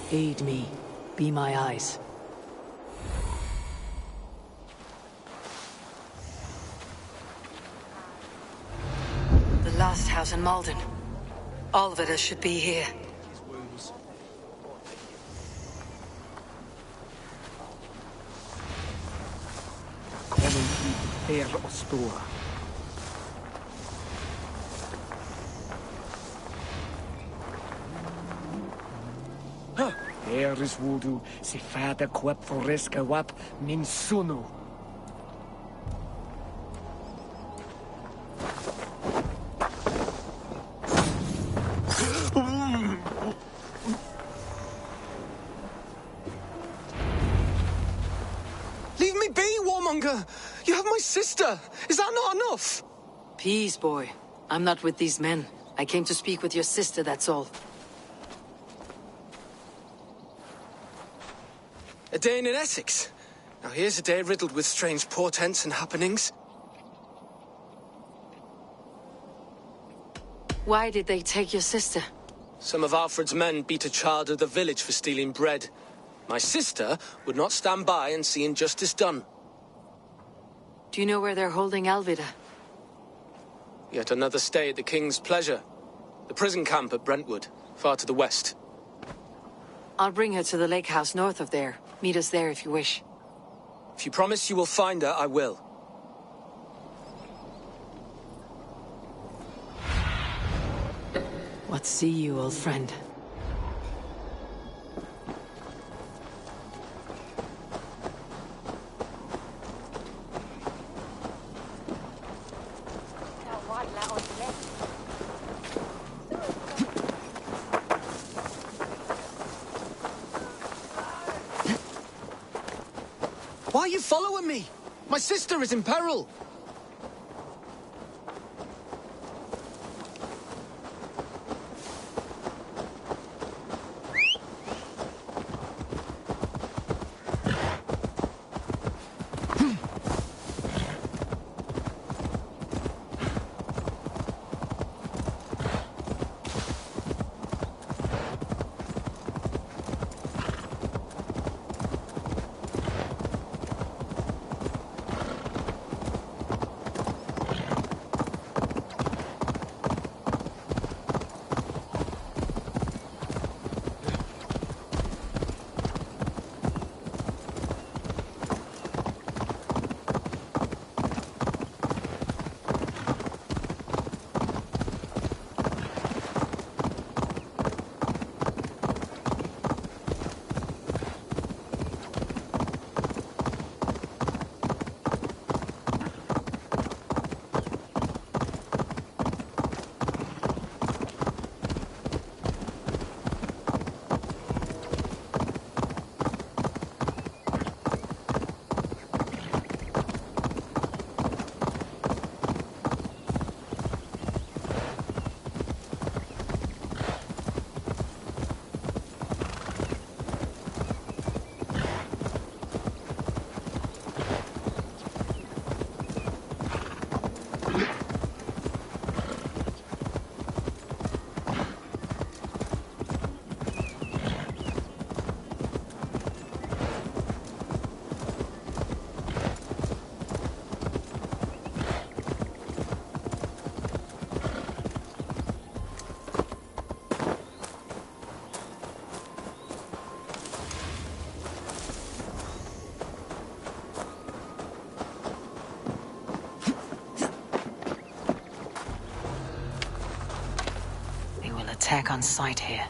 Aid me. Be my eyes. The last house in Malden. Olvida should be here. Here is voodoo, si fada quap foresca wap min sunu. Leave me be, warmonger! You have my sister! Is that not enough? Peace, boy. I'm not with these men. I came to speak with your sister, that's all. A day in Essex. Now here's a day riddled with strange portents and happenings. Why did they take your sister? Some of Alfred's men beat a child of the village for stealing bread. My sister would not stand by and see injustice done. Do you know where they're holding Alvida? Yet another stay at the King's pleasure. The prison camp at Brentwood, far to the west. I'll bring her to the lake house north of there. Meet us there if you wish. If you promise you will find her, I will. What see you, old friend? Why are you following me? My sister is in peril. attack on sight here.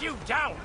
You down!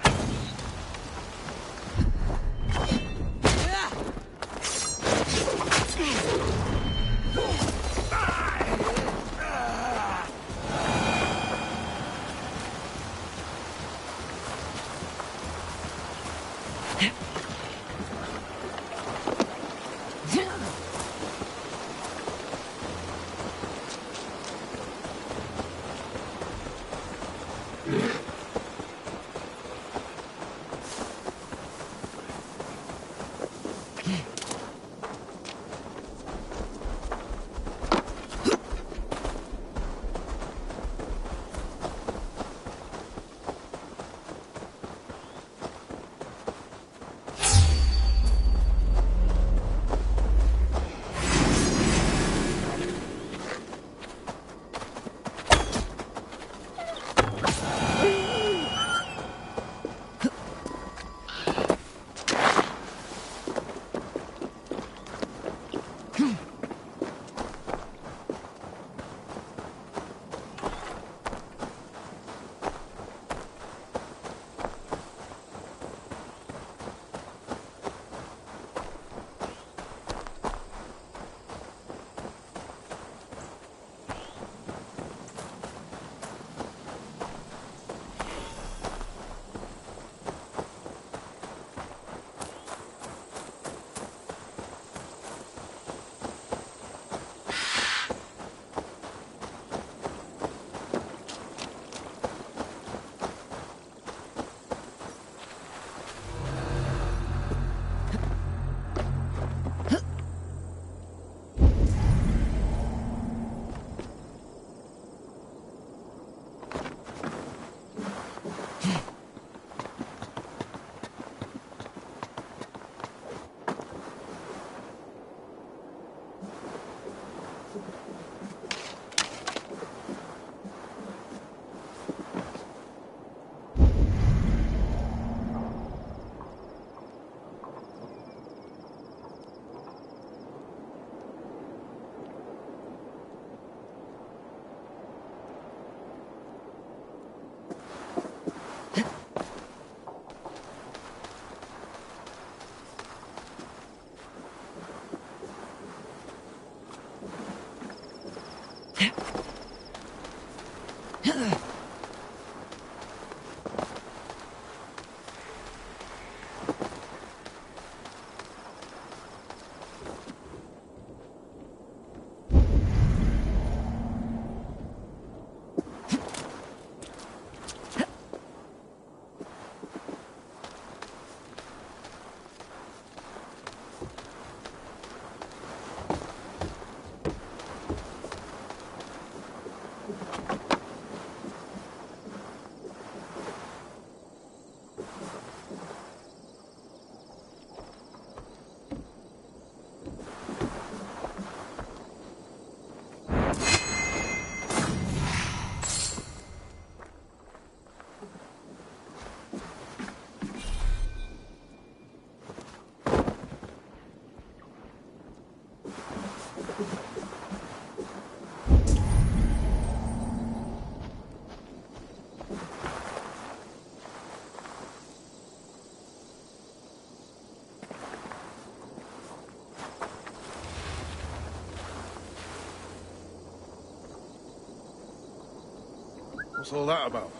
What's all that about?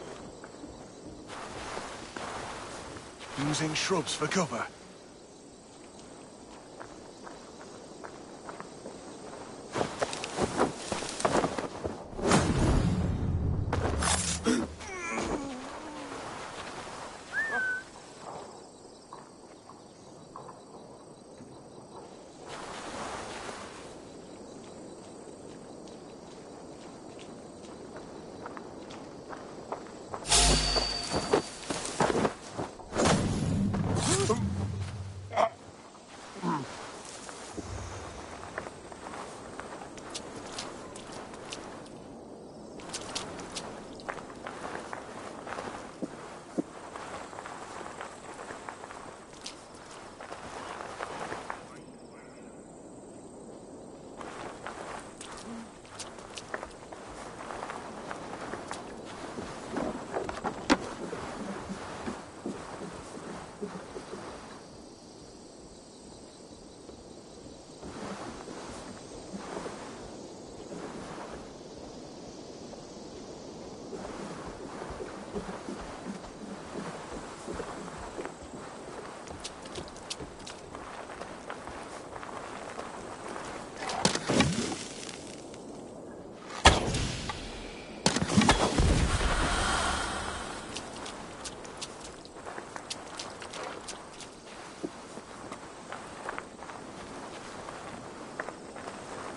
Using shrubs for cover.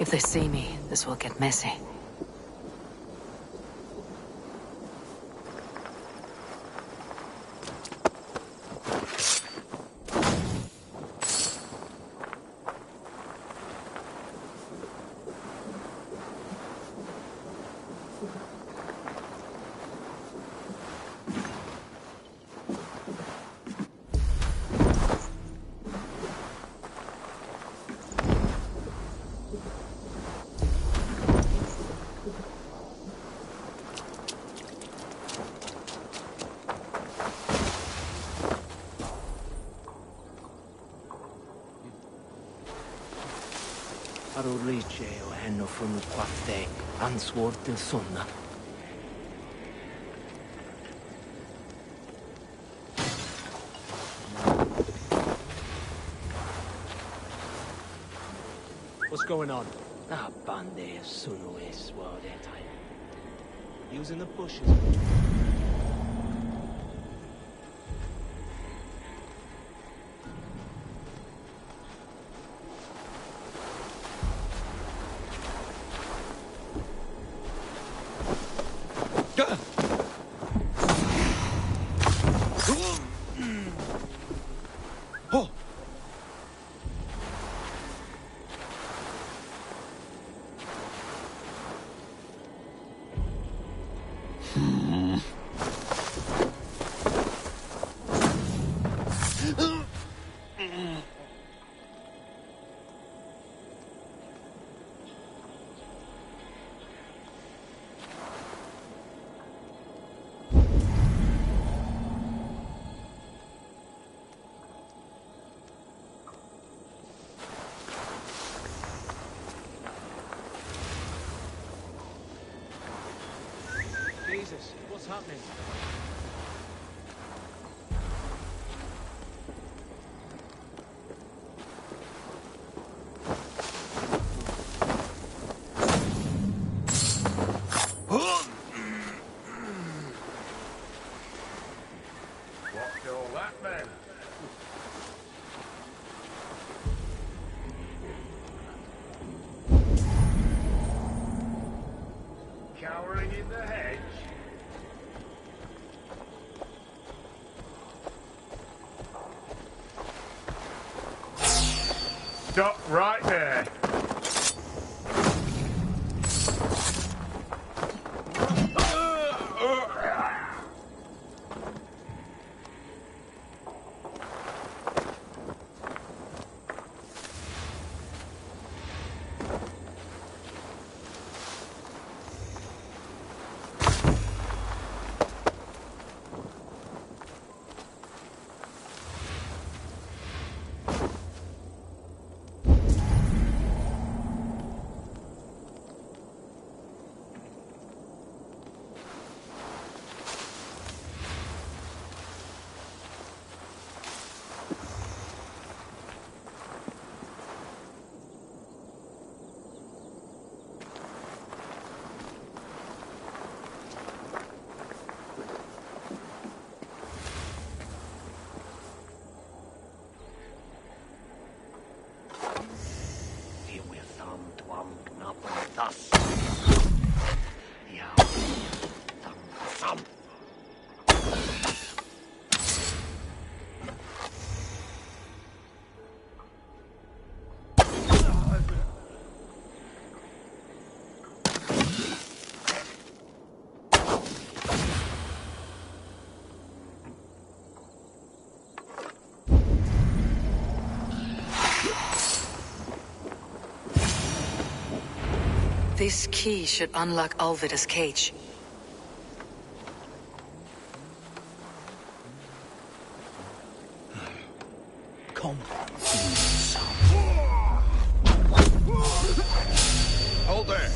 If they see me, this will get messy. Arurice o henno funu quatte, answord the sunna. What's going on? Ah, bande sunu is what it I. Using the bushes. Jesus, what's happening? What's all that then? Cowering in the hedge? Stop right there. This key should unlock Alvida's cage. Come. Hold there.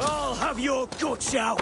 I'll have your guts out!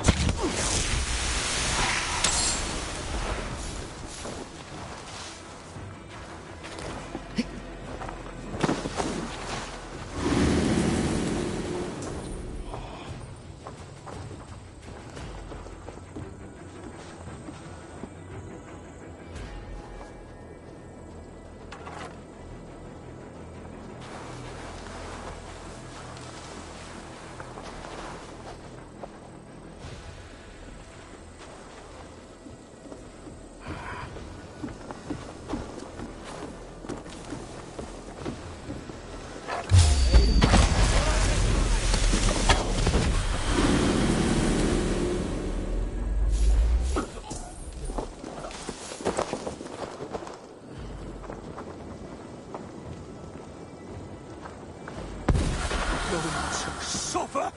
Suffer!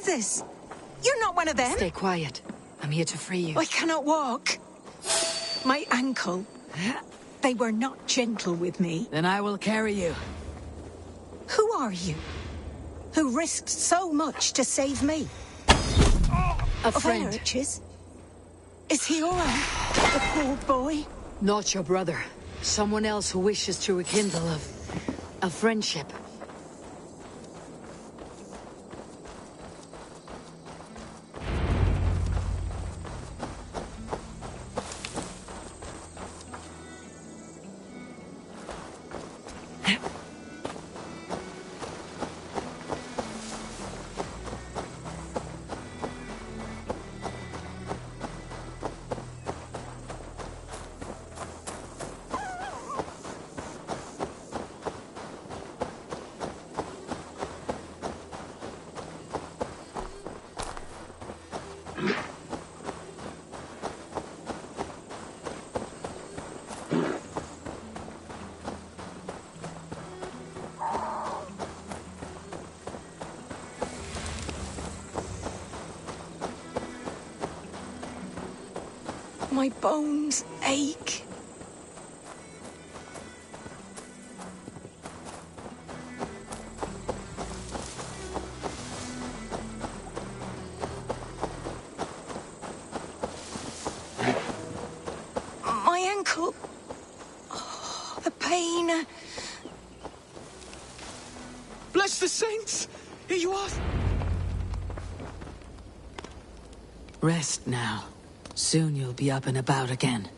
This? You're not one of them? Stay quiet. I'm here to free you. I cannot walk. My ankle. They were not gentle with me. Then I will carry you. Who are you? Who risked so much to save me? A friend. Is he all right? The poor boy? Not your brother. Someone else who wishes to rekindle a friendship. My bones ache. My ankle. Oh, the pain. Bless the saints! Here you are! Rest now. Soon you'll be up and about again.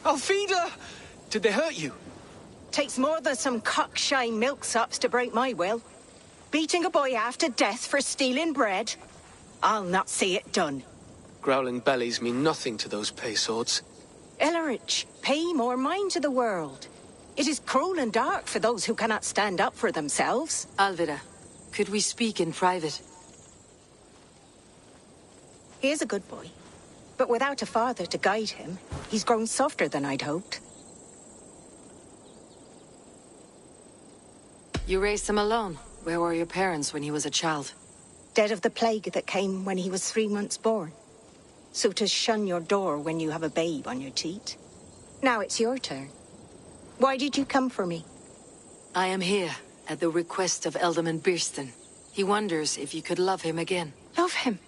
Alfida! Did they hurt you? Takes more than some cockshy milksops to break my will. Beating a boy half to death for stealing bread? I'll not see it done. Growling bellies mean nothing to those pay swords. Ellerich, pay more mind to the world. It is cruel and dark for those who cannot stand up for themselves. Alvida, could we speak in private? He is a good boy, but without a father to guide him, he's grown softer than I'd hoped. You raised him alone. Where were your parents when he was a child? Dead of the plague that came when he was 3 months born. So to shun your door when you have a babe on your teat. Now it's your turn. Why did you come for me? I am here at the request of Alderman Birston. He wonders if you could love him again. Love him?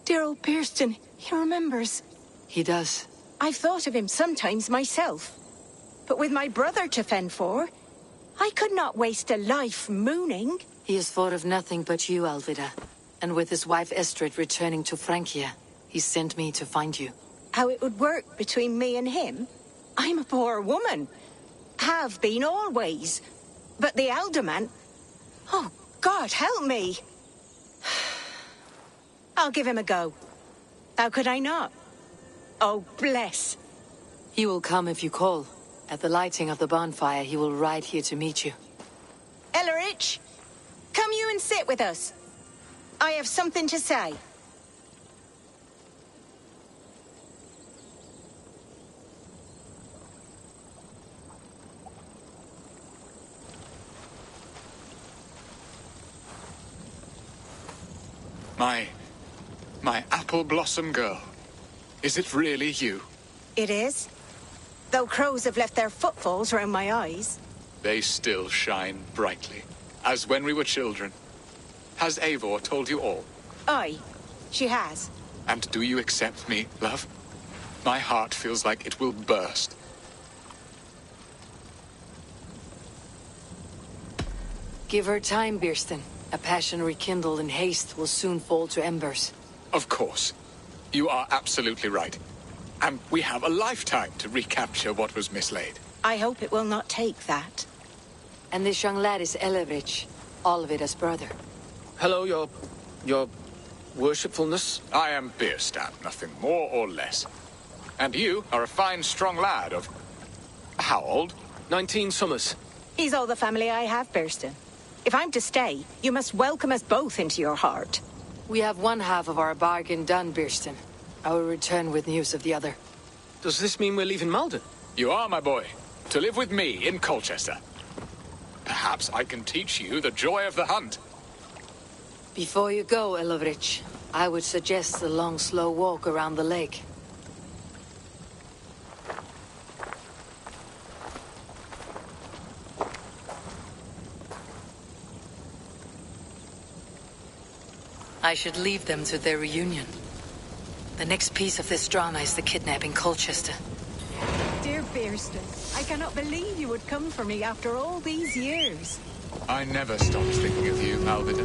Dear old Birston, he remembers. He does. I've thought of him sometimes myself. But with my brother to fend for, I could not waste a life mooning. He has thought of nothing but you, Alvida. And with his wife Estrid returning to Francia, he sent me to find you. How it would work between me and him? I'm a poor woman. Have been always. But the alderman... Oh, God, help me. I'll give him a go. How could I not? Oh, bless. He will come if you call. At the lighting of the bonfire, he will ride here to meet you. Ellerich, come you and sit with us. I have something to say. My apple blossom girl. Is it really you? It is. Though crows have left their footfalls round my eyes. They still shine brightly, as when we were children. Has Eivor told you all? Aye, she has. And do you accept me, love? My heart feels like it will burst. Give her time, Birston. A passion rekindled in haste will soon fall to embers. Of course. You are absolutely right. And we have a lifetime to recapture what was mislaid. I hope it will not take that. And this young lad is Elevich, Alvida's brother. Hello, your worshipfulness. I am Birstan, nothing more or less. And you are a fine, strong lad of... how old? 19 summers. He's all the family I have, Birston. If I'm to stay, you must welcome us both into your heart. We have one half of our bargain done, Birston. I will return with news of the other. Does this mean we're leaving Malden? You are, my boy. To live with me in Colchester. Perhaps I can teach you the joy of the hunt. Before you go, Elovrich, I would suggest a long, slow walk around the lake. I should leave them to their reunion. The next piece of this drama is the kidnapping Colchester. Dear Birston, I cannot believe you would come for me after all these years. I never stopped thinking of you, Alvida.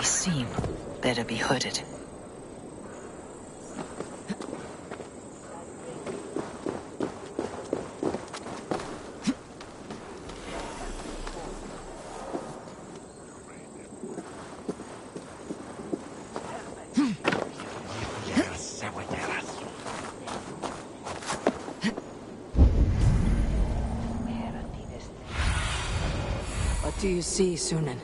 seam. Better be hooded. What do you see, Sunan?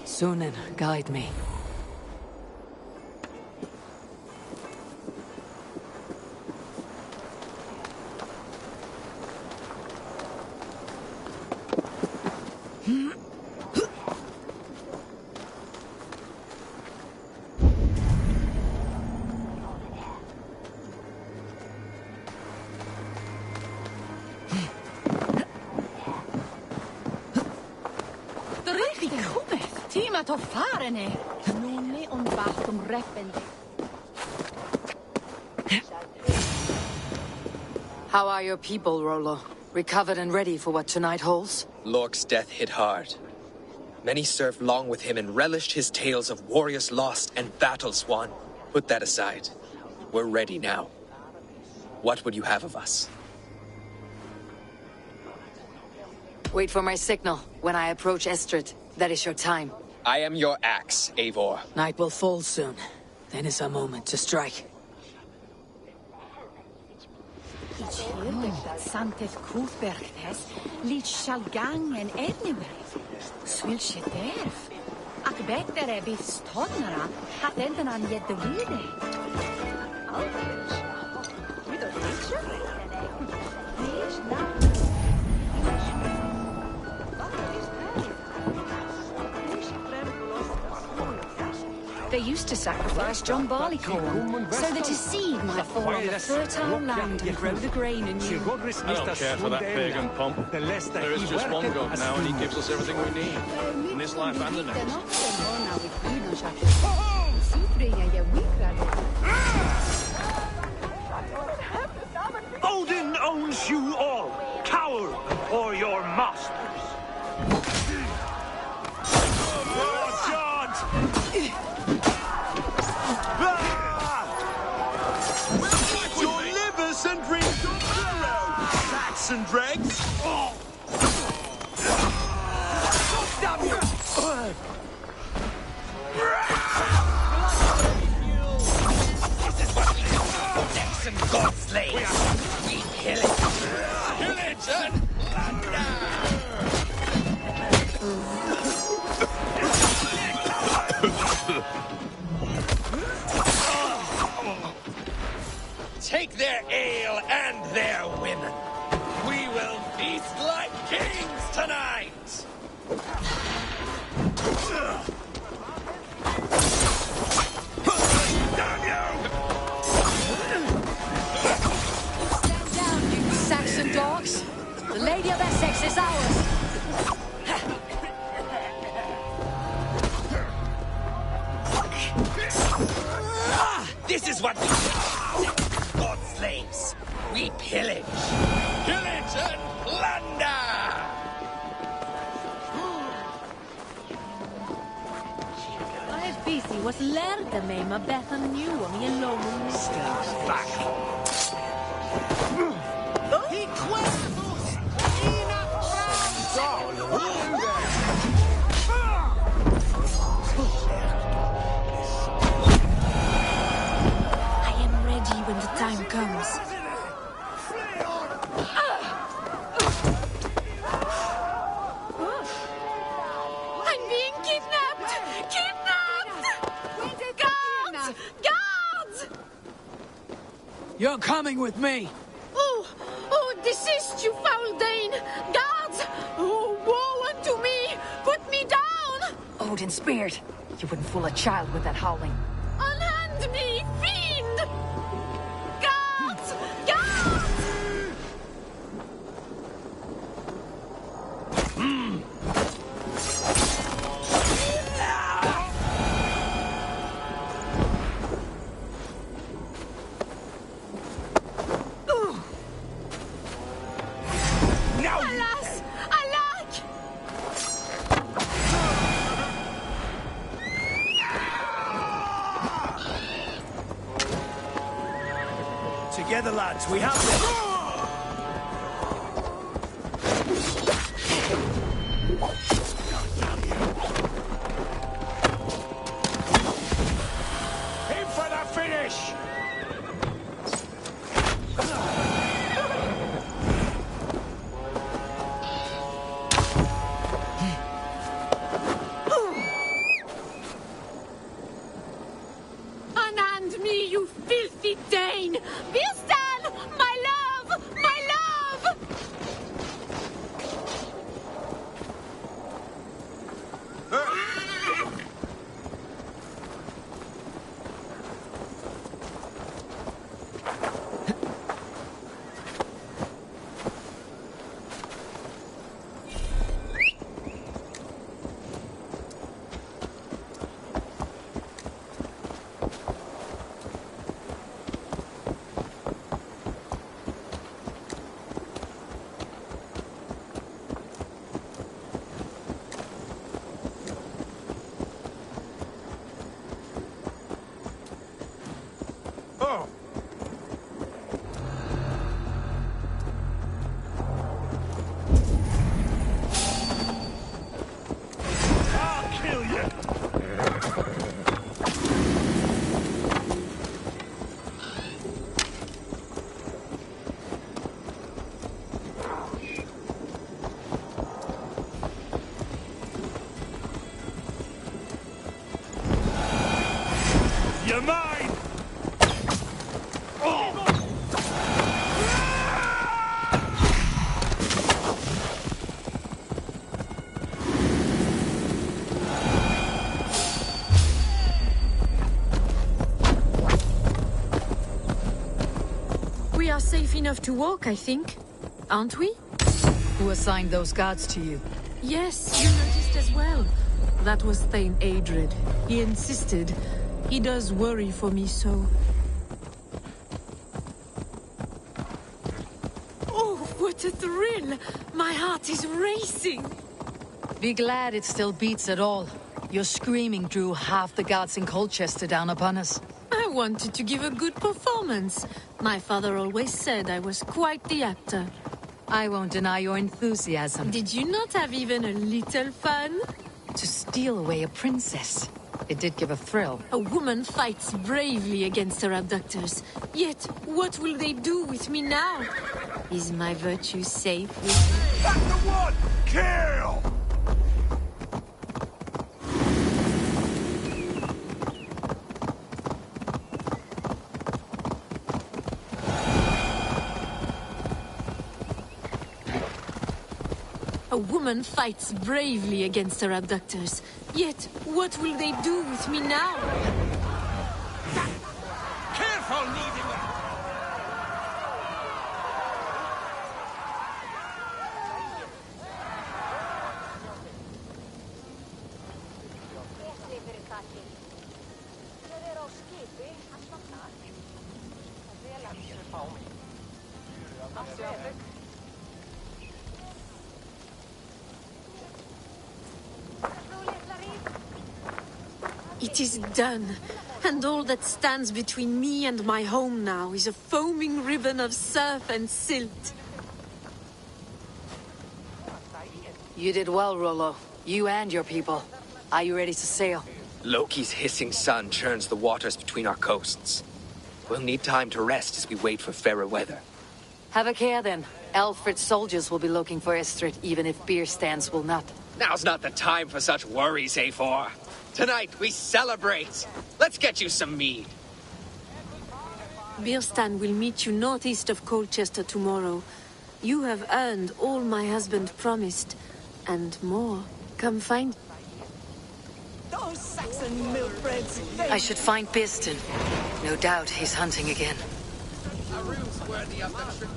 Sunan, guide me. How are your people, Rollo? Recovered and ready for what tonight holds? Lork's death hit hard. Many served long with him and relished his tales of warriors lost and battles won. Put that aside. We're ready now. What would you have of us? Wait for my signal. When I approach Estrid, that is your time. I am your axe, Eivor. Night will fall soon. Then is our moment to strike. Santes Kuthbergtes, Lich Shalgang and Edniwer. Swilche derf. Ak better e bis tonara, hat enden an yet the wide. They used to sacrifice John Barleycorn, so that his seed might fall on the fertile land and grow the grain anew. I don't care for that pagan pomp. There is just one God now, and he gives us everything we need. In this life and the next. Odin owns you all, coward or your masters. Your livers and rings of marrow, rats and dregs. Damn you! This is what we do. Necks and god slaves. We pillage. Pillage and take their ale and their women. We will feast like kings tonight. Damn you! Stand down, you Saxon dogs. The Lady of Essex is ours. This is what we do. God slaves. We pillage. Pillage and plunder! Busy was lärde mig med bättre nu om jag långt. Stand back. I am ready when the time comes. I'm being kidnapped! Kidnapped! Guards! Guards! You're coming with me. Oh, desist, you foul Dane! Guards! Oh, woe unto me! Put me down! Odin speared. You wouldn't fool a child with that howling. Unhand me, fiend! Guards! Guards! Alas! Alack! Together, lads, we have this. Aim for the finish! Unhand me, you filthy Dane! Birsten! My love! My love! Oh! I'll kill you! You're mine! We are safe enough to walk, I think. Aren't we? Who assigned those guards to you? Yes, you noticed as well. That was Thane Adred. He insisted. He does worry for me so. Oh, what a thrill! My heart is racing! Be glad it still beats at all. Your screaming drew half the guards in Colchester down upon us. I wanted to give a good performance. My father always said I was quite the actor. I won't deny your enthusiasm. Did you not have even a little fun? To steal away a princess. It did give a thrill. A woman fights bravely against her abductors. Yet, what will they do with me now? Is my virtue safe with me? That's the one! Kill! A woman fights bravely against her abductors. Yet, what will they do with me now? Careful, needing it! It is done. And all that stands between me and my home now is a foaming ribbon of surf and silt. You did well, Rollo. You and your people. Are you ready to sail? Loki's hissing sun churns the waters between our coasts. We'll need time to rest as we wait for fairer weather. Have a care then. Alfred's soldiers will be looking for Estrid, even if beer stands will not. Now's not the time for such worries, Eivor. Tonight, we celebrate. Let's get you some mead. Birstan will meet you northeast of Colchester tomorrow. You have earned all my husband promised, and more. Come find... Those Saxon milkbreads! I should find Birstan. No doubt he's hunting again. A room's worthy of the...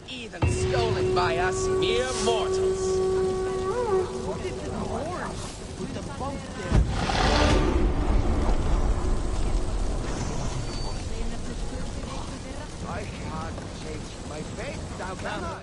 Even stolen by us mere mortals. Put the boat there. I can't change my fate, thou cannot.